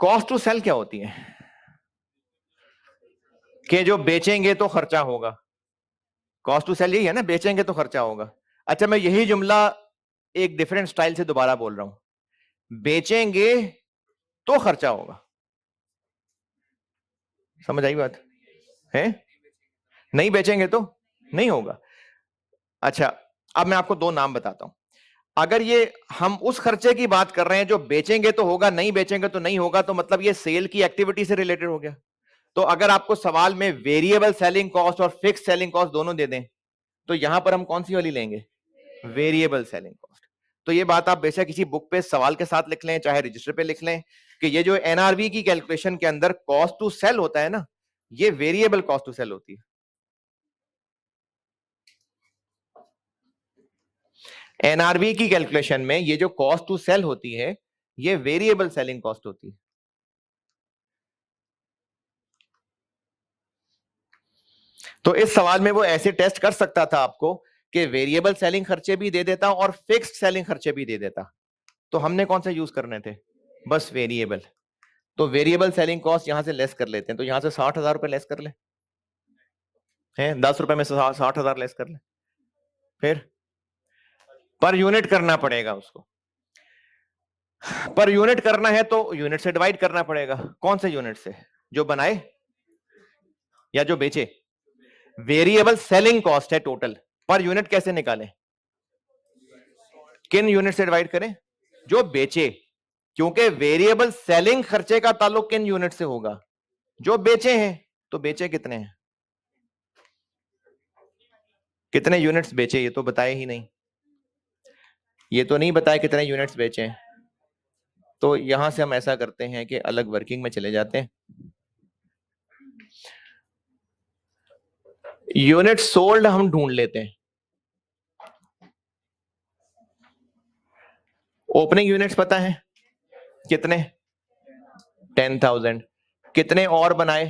Speaker 1: कॉस्ट टू सेल क्या होती है? कि जो बेचेंगे तो खर्चा होगा। कॉस्ट टू सेल यही है ना, बेचेंगे तो खर्चा होगा। अच्छा, मैं यही जुमला एक डिफरेंट स्टाइल से दोबारा बोल रहा हूं। बेचेंगे तो खर्चा होगा। समझ आई बात है? नहीं बेचेंगे तो नहीं होगा। अच्छा, अब मैं आपको दो नाम बताता हूं। अगर ये हम उस खर्चे की बात कर रहे हैं जो बेचेंगे तो होगा, नहीं बेचेंगे तो नहीं होगा, तो मतलब ये सेल की एक्टिविटी से रिलेटेड हो गया। तो अगर आपको सवाल में वेरिएबल सेलिंग कॉस्ट और फिक्स सेलिंग कॉस्ट दोनों दे दें, तो यहां पर हम कौन सी वाली लेंगे? Variable selling cost. तो ये बात आप बेशक किसी बुक पे सवाल के साथ लिख लें, चाहे रजिस्टर पे लिख लें, कि ये जो एनआरवी की कैलकुलेशन के अंदर कॉस्ट टू सेल होता है ना, ये वेरिएबल कॉस्ट टू सेल होती है। एनआरवी की कैलकुलेशन में ये जो कॉस्ट टू सेल होती है, ये वेरिएबल सेलिंग कॉस्ट होती है। तो इस सवाल में वो ऐसे टेस्ट कर सकता था आपको कि वेरिएबल सेलिंग खर्चे भी दे देता और फिक्स्ड सेलिंग खर्चे भी दे देता। तो हमने कौन से यूज करने थे? बस वेरिएबल। तो वेरिएबल सेलिंग कॉस्ट यहां से लेस कर लेते हैं, तो यहां से 60,000 रुपए लेस कर ले, हैं 10 रुपए में से 60,000 लेस कर ले, फिर पर यूनिट करना पड़ेगा उसको। पर यूनिट करना है तो यूनिट से डिवाइड करना पड़ेगा। कौन से यूनिट से? जो बनाए या जो बेचे? वेरिएबल सेलिंग कॉस्ट है टोटल, पर यूनिट कैसे निकालें? किन यूनिट से डिवाइड करें? जो बेचे, क्योंकि वेरिएबल सेलिंग खर्चे का ताल्लुक किन यूनिट से होगा? जो बेचे हैं। तो बेचे कितने हैं? कितने यूनिट्स बेचे ये तो बताए ही नहीं। ये तो नहीं बताया कितने यूनिट्स बेचे हैं। तो यहां से हम ऐसा करते हैं कि अलग वर्किंग में चले जाते हैं। यूनिट सोल्ड हम ढूंढ लेते हैं। ओपनिंग यूनिट्स पता है कितने? 10,000। कितने और बनाए?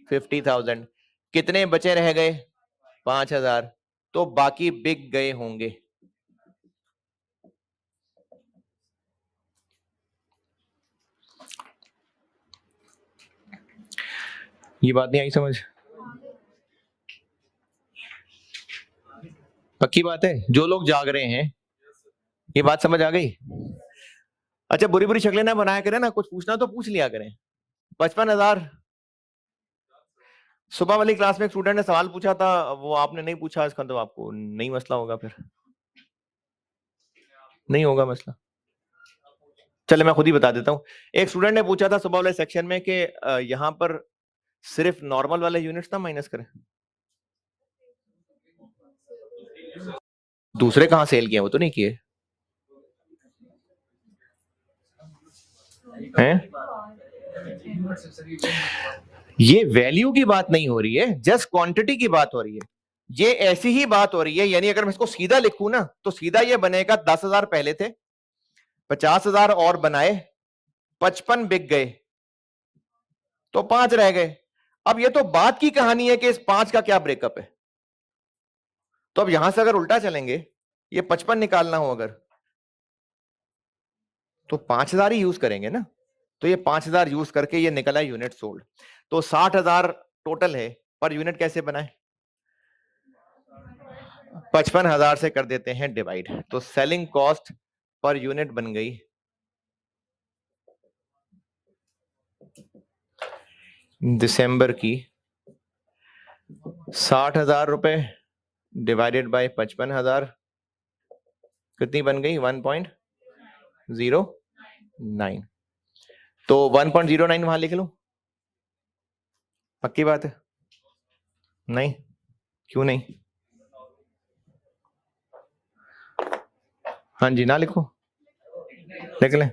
Speaker 1: 50,000। कितने बचे रह गए? 5,000। तो बाकी बिक गए होंगे। ये बात नहीं आई समझ? पक्की बात है? जो लोग जाग रहे हैं, ये बात समझ आ गई? अच्छा, बुरी बुरी शक्लें ना बनाया करें ना, कुछ पूछना तो पूछ लिया करें। 55,000। सुबह वाली क्लास में एक स्टूडेंट ने सवाल पूछा था, वो आपने नहीं पूछा, इसका तो आपको नहीं मसला होगा, फिर नहीं होगा मसला। चले मैं खुद ही बता देता हूँ। एक स्टूडेंट ने पूछा था सुबह वाले सेक्शन में कि यहाँ पर सिर्फ नॉर्मल वाले यूनिट्स ना माइनस करें। दूसरे कहाँ सेल किए? वो तो नहीं किए हैं। ये वैल्यू की बात नहीं हो रही है, जस्ट क्वांटिटी की बात हो रही है। ये ऐसी ही बात हो रही है, यानी अगर मैं इसको सीधा लिखूं ना, तो सीधा ये बनेगा 10,000 पहले थे, 50,000 और बनाए, 55 बिक गए, तो 5 रह गए। अब ये तो बात की कहानी है कि इस 5 का क्या ब्रेकअप है। तो अब यहां से अगर उल्टा चलेंगे, ये 55 निकालना हो अगर, तो 5,000 ही यूज करेंगे ना। तो ये 5,000 यूज करके ये निकला यूनिट सोल्ड। तो 60,000 टोटल है, पर यूनिट कैसे बनाए? 55,000 से कर देते हैं डिवाइड, तो सेलिंग कॉस्ट पर यूनिट बन गई दिसंबर की 60,000 रुपए डिवाइडेड बाय 55,000, कितनी बन गई? 1.09। तो 1.09 वहां लिख लो। पक्की बात है? नहीं? क्यों नहीं? हाँ जी, ना लिखो, लिख लें।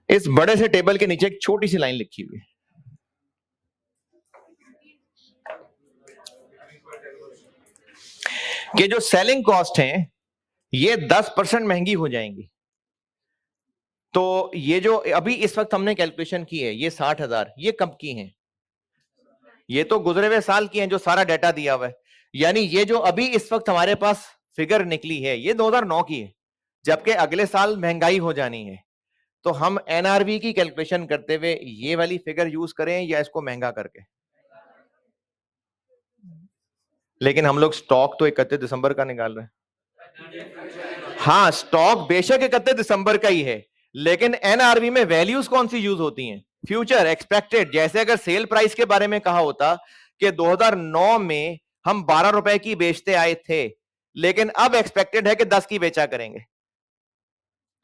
Speaker 1: इस बड़े से टेबल के नीचे एक छोटी सी लाइन लिखी हुई है, कि जो सेलिंग कॉस्ट है ये 10% महंगी हो जाएंगी। तो ये जो अभी इस वक्त हमने कैलकुलेशन की है, ये 60,000, ये कब की है? ये तो गुजरे हुए साल की हैं, जो सारा डाटा दिया हुआ है। यानी ये जो अभी इस वक्त हमारे पास फिगर निकली है, ये 2009 की है, जबकि अगले साल महंगाई हो जानी है। तो हम एनआरवी की कैलकुलेशन करते हुए ये वाली फिगर यूज करें या इसको महंगा करके? लेकिन हम लोग स्टॉक तो 31 दिसंबर का निकाल रहे हैं। हाँ, स्टॉक बेशक 31 दिसंबर का ही है, लेकिन एनआरवी में वैल्यूज कौन सी यूज होती हैं? Future expected. जैसे अगर सेल प्राइस के बारे में कहा होता कि 2009 में हम 12 रुपए की बेचते आए थे, लेकिन अब एक्सपेक्टेड है कि 10 की बेचा करेंगे,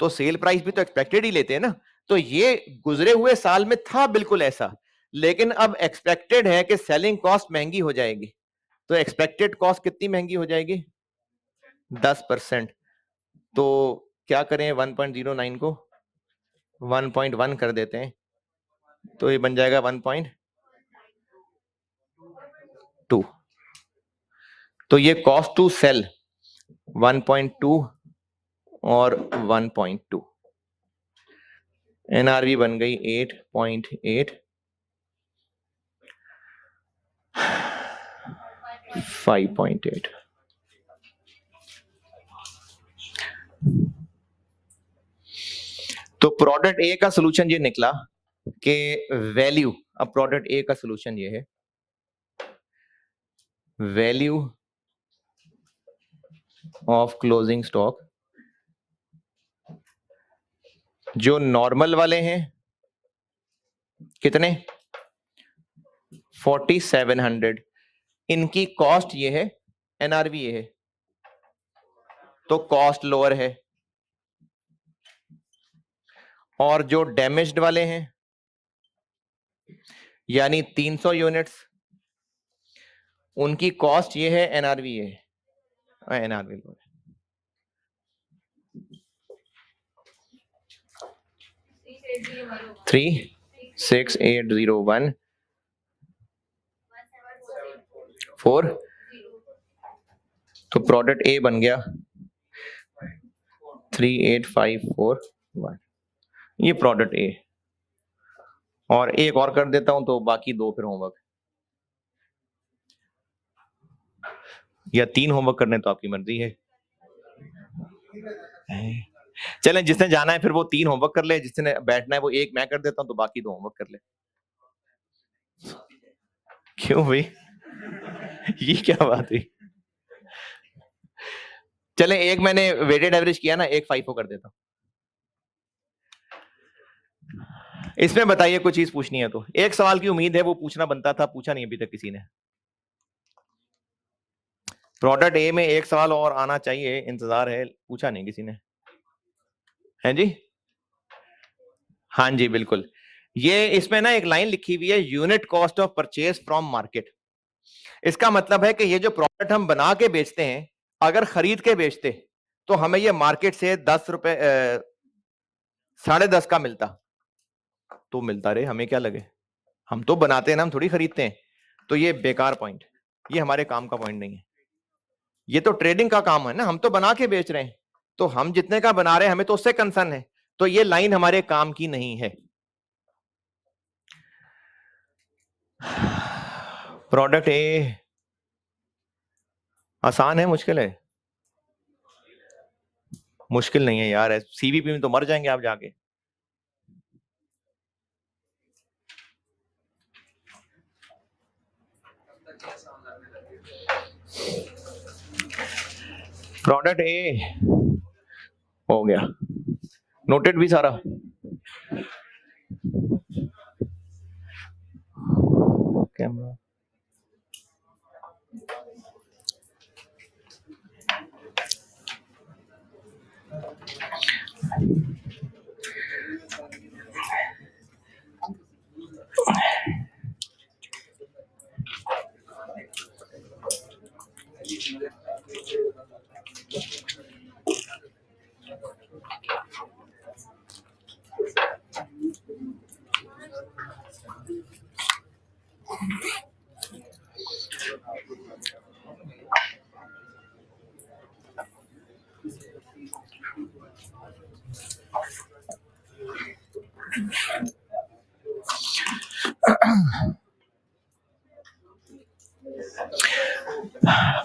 Speaker 1: तो सेल प्राइस भी तो एक्सपेक्टेड ही लेते हैं ना। तो ये गुजरे हुए साल में था बिल्कुल ऐसा, लेकिन अब एक्सपेक्टेड है कि सेलिंग कॉस्ट महंगी हो जाएगी। तो एक्सपेक्टेड कॉस्ट कितनी महंगी हो जाएगी? 10%। तो क्या करें, 1.09 को 1.1 कर देते हैं, तो ये बन जाएगा 1.2। तो ये कॉस्ट टू सेल 1.2 और 1.2, एनआरवी बन गई 8.8, 5.8। तो प्रोडक्ट ए का सोल्यूशन ये निकला कि वैल्यू, अब प्रोडक्ट ए का सोल्यूशन ये है, वैल्यू ऑफ क्लोजिंग स्टॉक जो नॉर्मल वाले हैं कितने, 4700, इनकी कॉस्ट ये है, एनआरवी ये है, तो कॉस्ट लोअर है। और जो डैमेज्ड वाले हैं यानी 300 यूनिट्स, उनकी कॉस्ट ये है, एनआरवी ये है, एनआरवी लोअर है। 36801 4, तो प्रोडक्ट ए बन गया 38541, ये प्रोडक्ट ए। और एक और कर देता हूं तो बाकी दो फिर होमवर्क, या 3 होमवर्क करने तो आपकी मर्जी है। चलें, जिसने जाना है फिर वो 3 होमवर्क कर ले, जिसने बैठना है वो एक मैं कर देता हूं, तो बाकी 2 होमवर्क कर ले। क्यों भाई? ये क्या बात हुई? चले, एक मैंने वेटेड एवरेज किया ना, एक 5 कर देता हूं। इसमें बताइए, कुछ चीज पूछनी है तो एक सवाल की उम्मीद है, वो पूछना बनता था, पूछा नहीं अभी तक किसी ने। प्रोडक्ट ए में एक सवाल और आना चाहिए, इंतजार है, पूछा नहीं किसी ने। हैं जी? हाँ जी बिल्कुल। ये इसमें ना एक लाइन लिखी हुई है, unit cost of purchase from market. इसका मतलब है कि ये जो प्रोडक्ट हम बना के बेचते हैं, अगर खरीद के बेचते तो हमें ये मार्केट से 10 रुपए 10.5 का मिलता, तो मिलता रहे, हमें क्या लगे, हम तो बनाते हैं ना, हम थोड़ी खरीदते हैं। तो ये बेकार पॉइंट, ये हमारे काम का पॉइंट नहीं है। ये तो ट्रेडिंग का काम है ना, हम तो बना के बेच रहे हैं, तो हम जितने का बना रहे हैं हमें तो उससे कंसर्न है, तो ये लाइन हमारे काम की नहीं है। प्रोडक्ट ए आसान है, मुश्किल है? मुश्किल नहीं है यार, सीवीपी में तो मर जाएंगे आप जाके। प्रोडक्ट ए हो गया, नोटेड भी सारा। कैमरा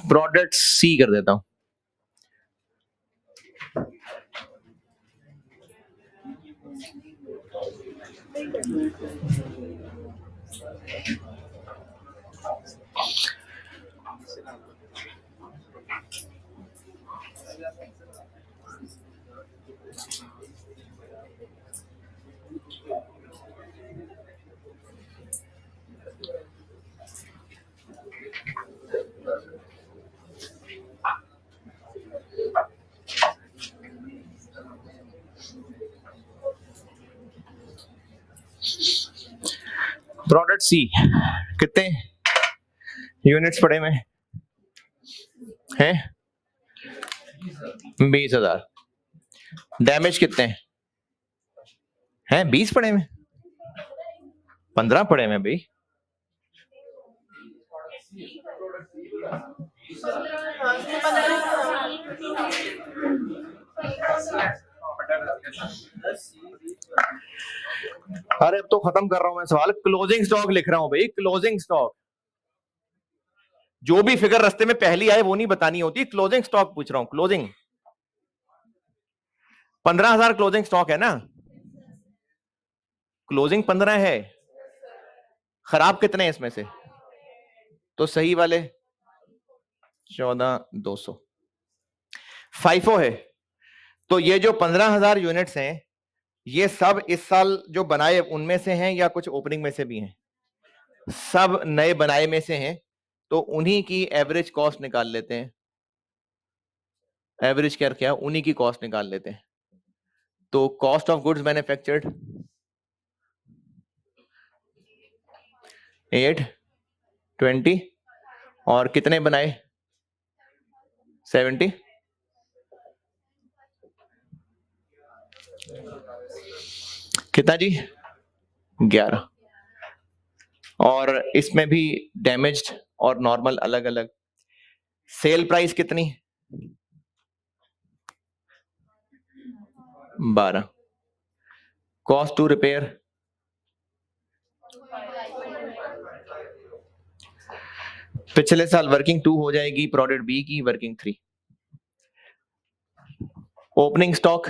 Speaker 1: प्रोडक्ट सी कर देता हूं। सी कितने यूनिट्स पड़े में हैं? 20,000। डैमेज कितने हैं? 20 पड़े में, 15 पड़े में भाई। अरे अब तो खत्म कर रहा हूं मैं सवाल, क्लोजिंग स्टॉक लिख रहा हूं भाई, क्लोजिंग स्टॉक। जो भी फिगर रास्ते में पहली आए वो नहीं बतानी होती, क्लोजिंग स्टॉक पूछ रहा हूं, क्लोजिंग। 15,000 क्लोजिंग स्टॉक है ना, क्लोजिंग 15 है, खराब कितने हैं इसमें से? तो सही वाले 14,200। फाइफो है, तो ये जो 15,000 यूनिट्स हैं ये सब इस साल जो बनाए उनमें से हैं या कुछ ओपनिंग में से भी हैं? सब नए बनाए में से हैं, तो उन्हीं की एवरेज कॉस्ट निकाल लेते हैं। एवरेज क्या उन्हीं की कॉस्ट निकाल लेते हैं। तो कॉस्ट ऑफ गुड्स मैन्युफैक्चर्ड 820 और कितने बनाए? 70। कितना जी? 11। और इसमें भी डैमेज्ड और नॉर्मल अलग अलग। सेल प्राइस कितनी? 12। कॉस्ट टू रिपेयर पिछले साल वर्किंग 2 हो जाएगी, प्रोडक्ट बी की वर्किंग 3। ओपनिंग स्टॉक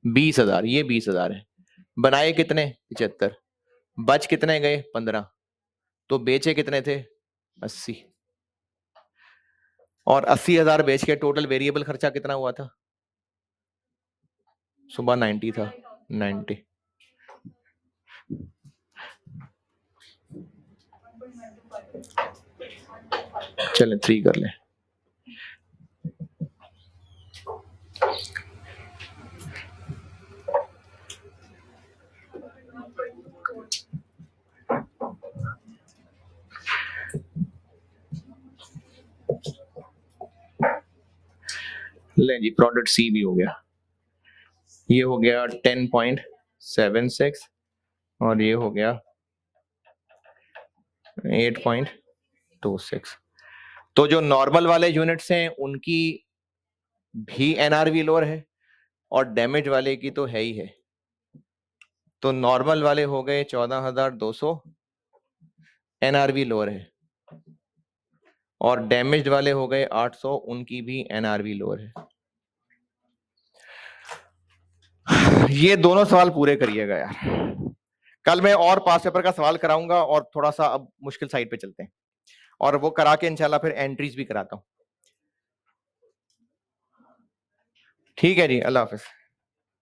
Speaker 1: 20,000, ये 20,000 है। बनाए कितने? 75। बच कितने गए? 15। तो बेचे कितने थे? 80। और 80,000 बेच के टोटल वेरिएबल खर्चा कितना हुआ था? सुबह 90 था, 90। चलें 3 कर लें। लें जी, प्रोडक्ट सी भी हो गया, ये हो गया 10.76 और ये हो गया 8.26। तो जो नॉर्मल वाले यूनिट्स हैं उनकी भी एनआरवी लोअर है और डैमेज वाले की तो है ही है। तो नॉर्मल वाले हो गए 14,200, एनआरवी लोअर है, और डैमेज्ड वाले हो गए 800, उनकी भी एनआरवी लोअर है। ये दोनों सवाल पूरे करिएगा यार, कल मैं और पास पेपर का सवाल कराऊंगा और थोड़ा सा अब मुश्किल साइड पे चलते हैं, और वो करा के इंशाल्लाह फिर एंट्रीज भी कराता हूं। ठीक है जी, अल्लाह हाफिज।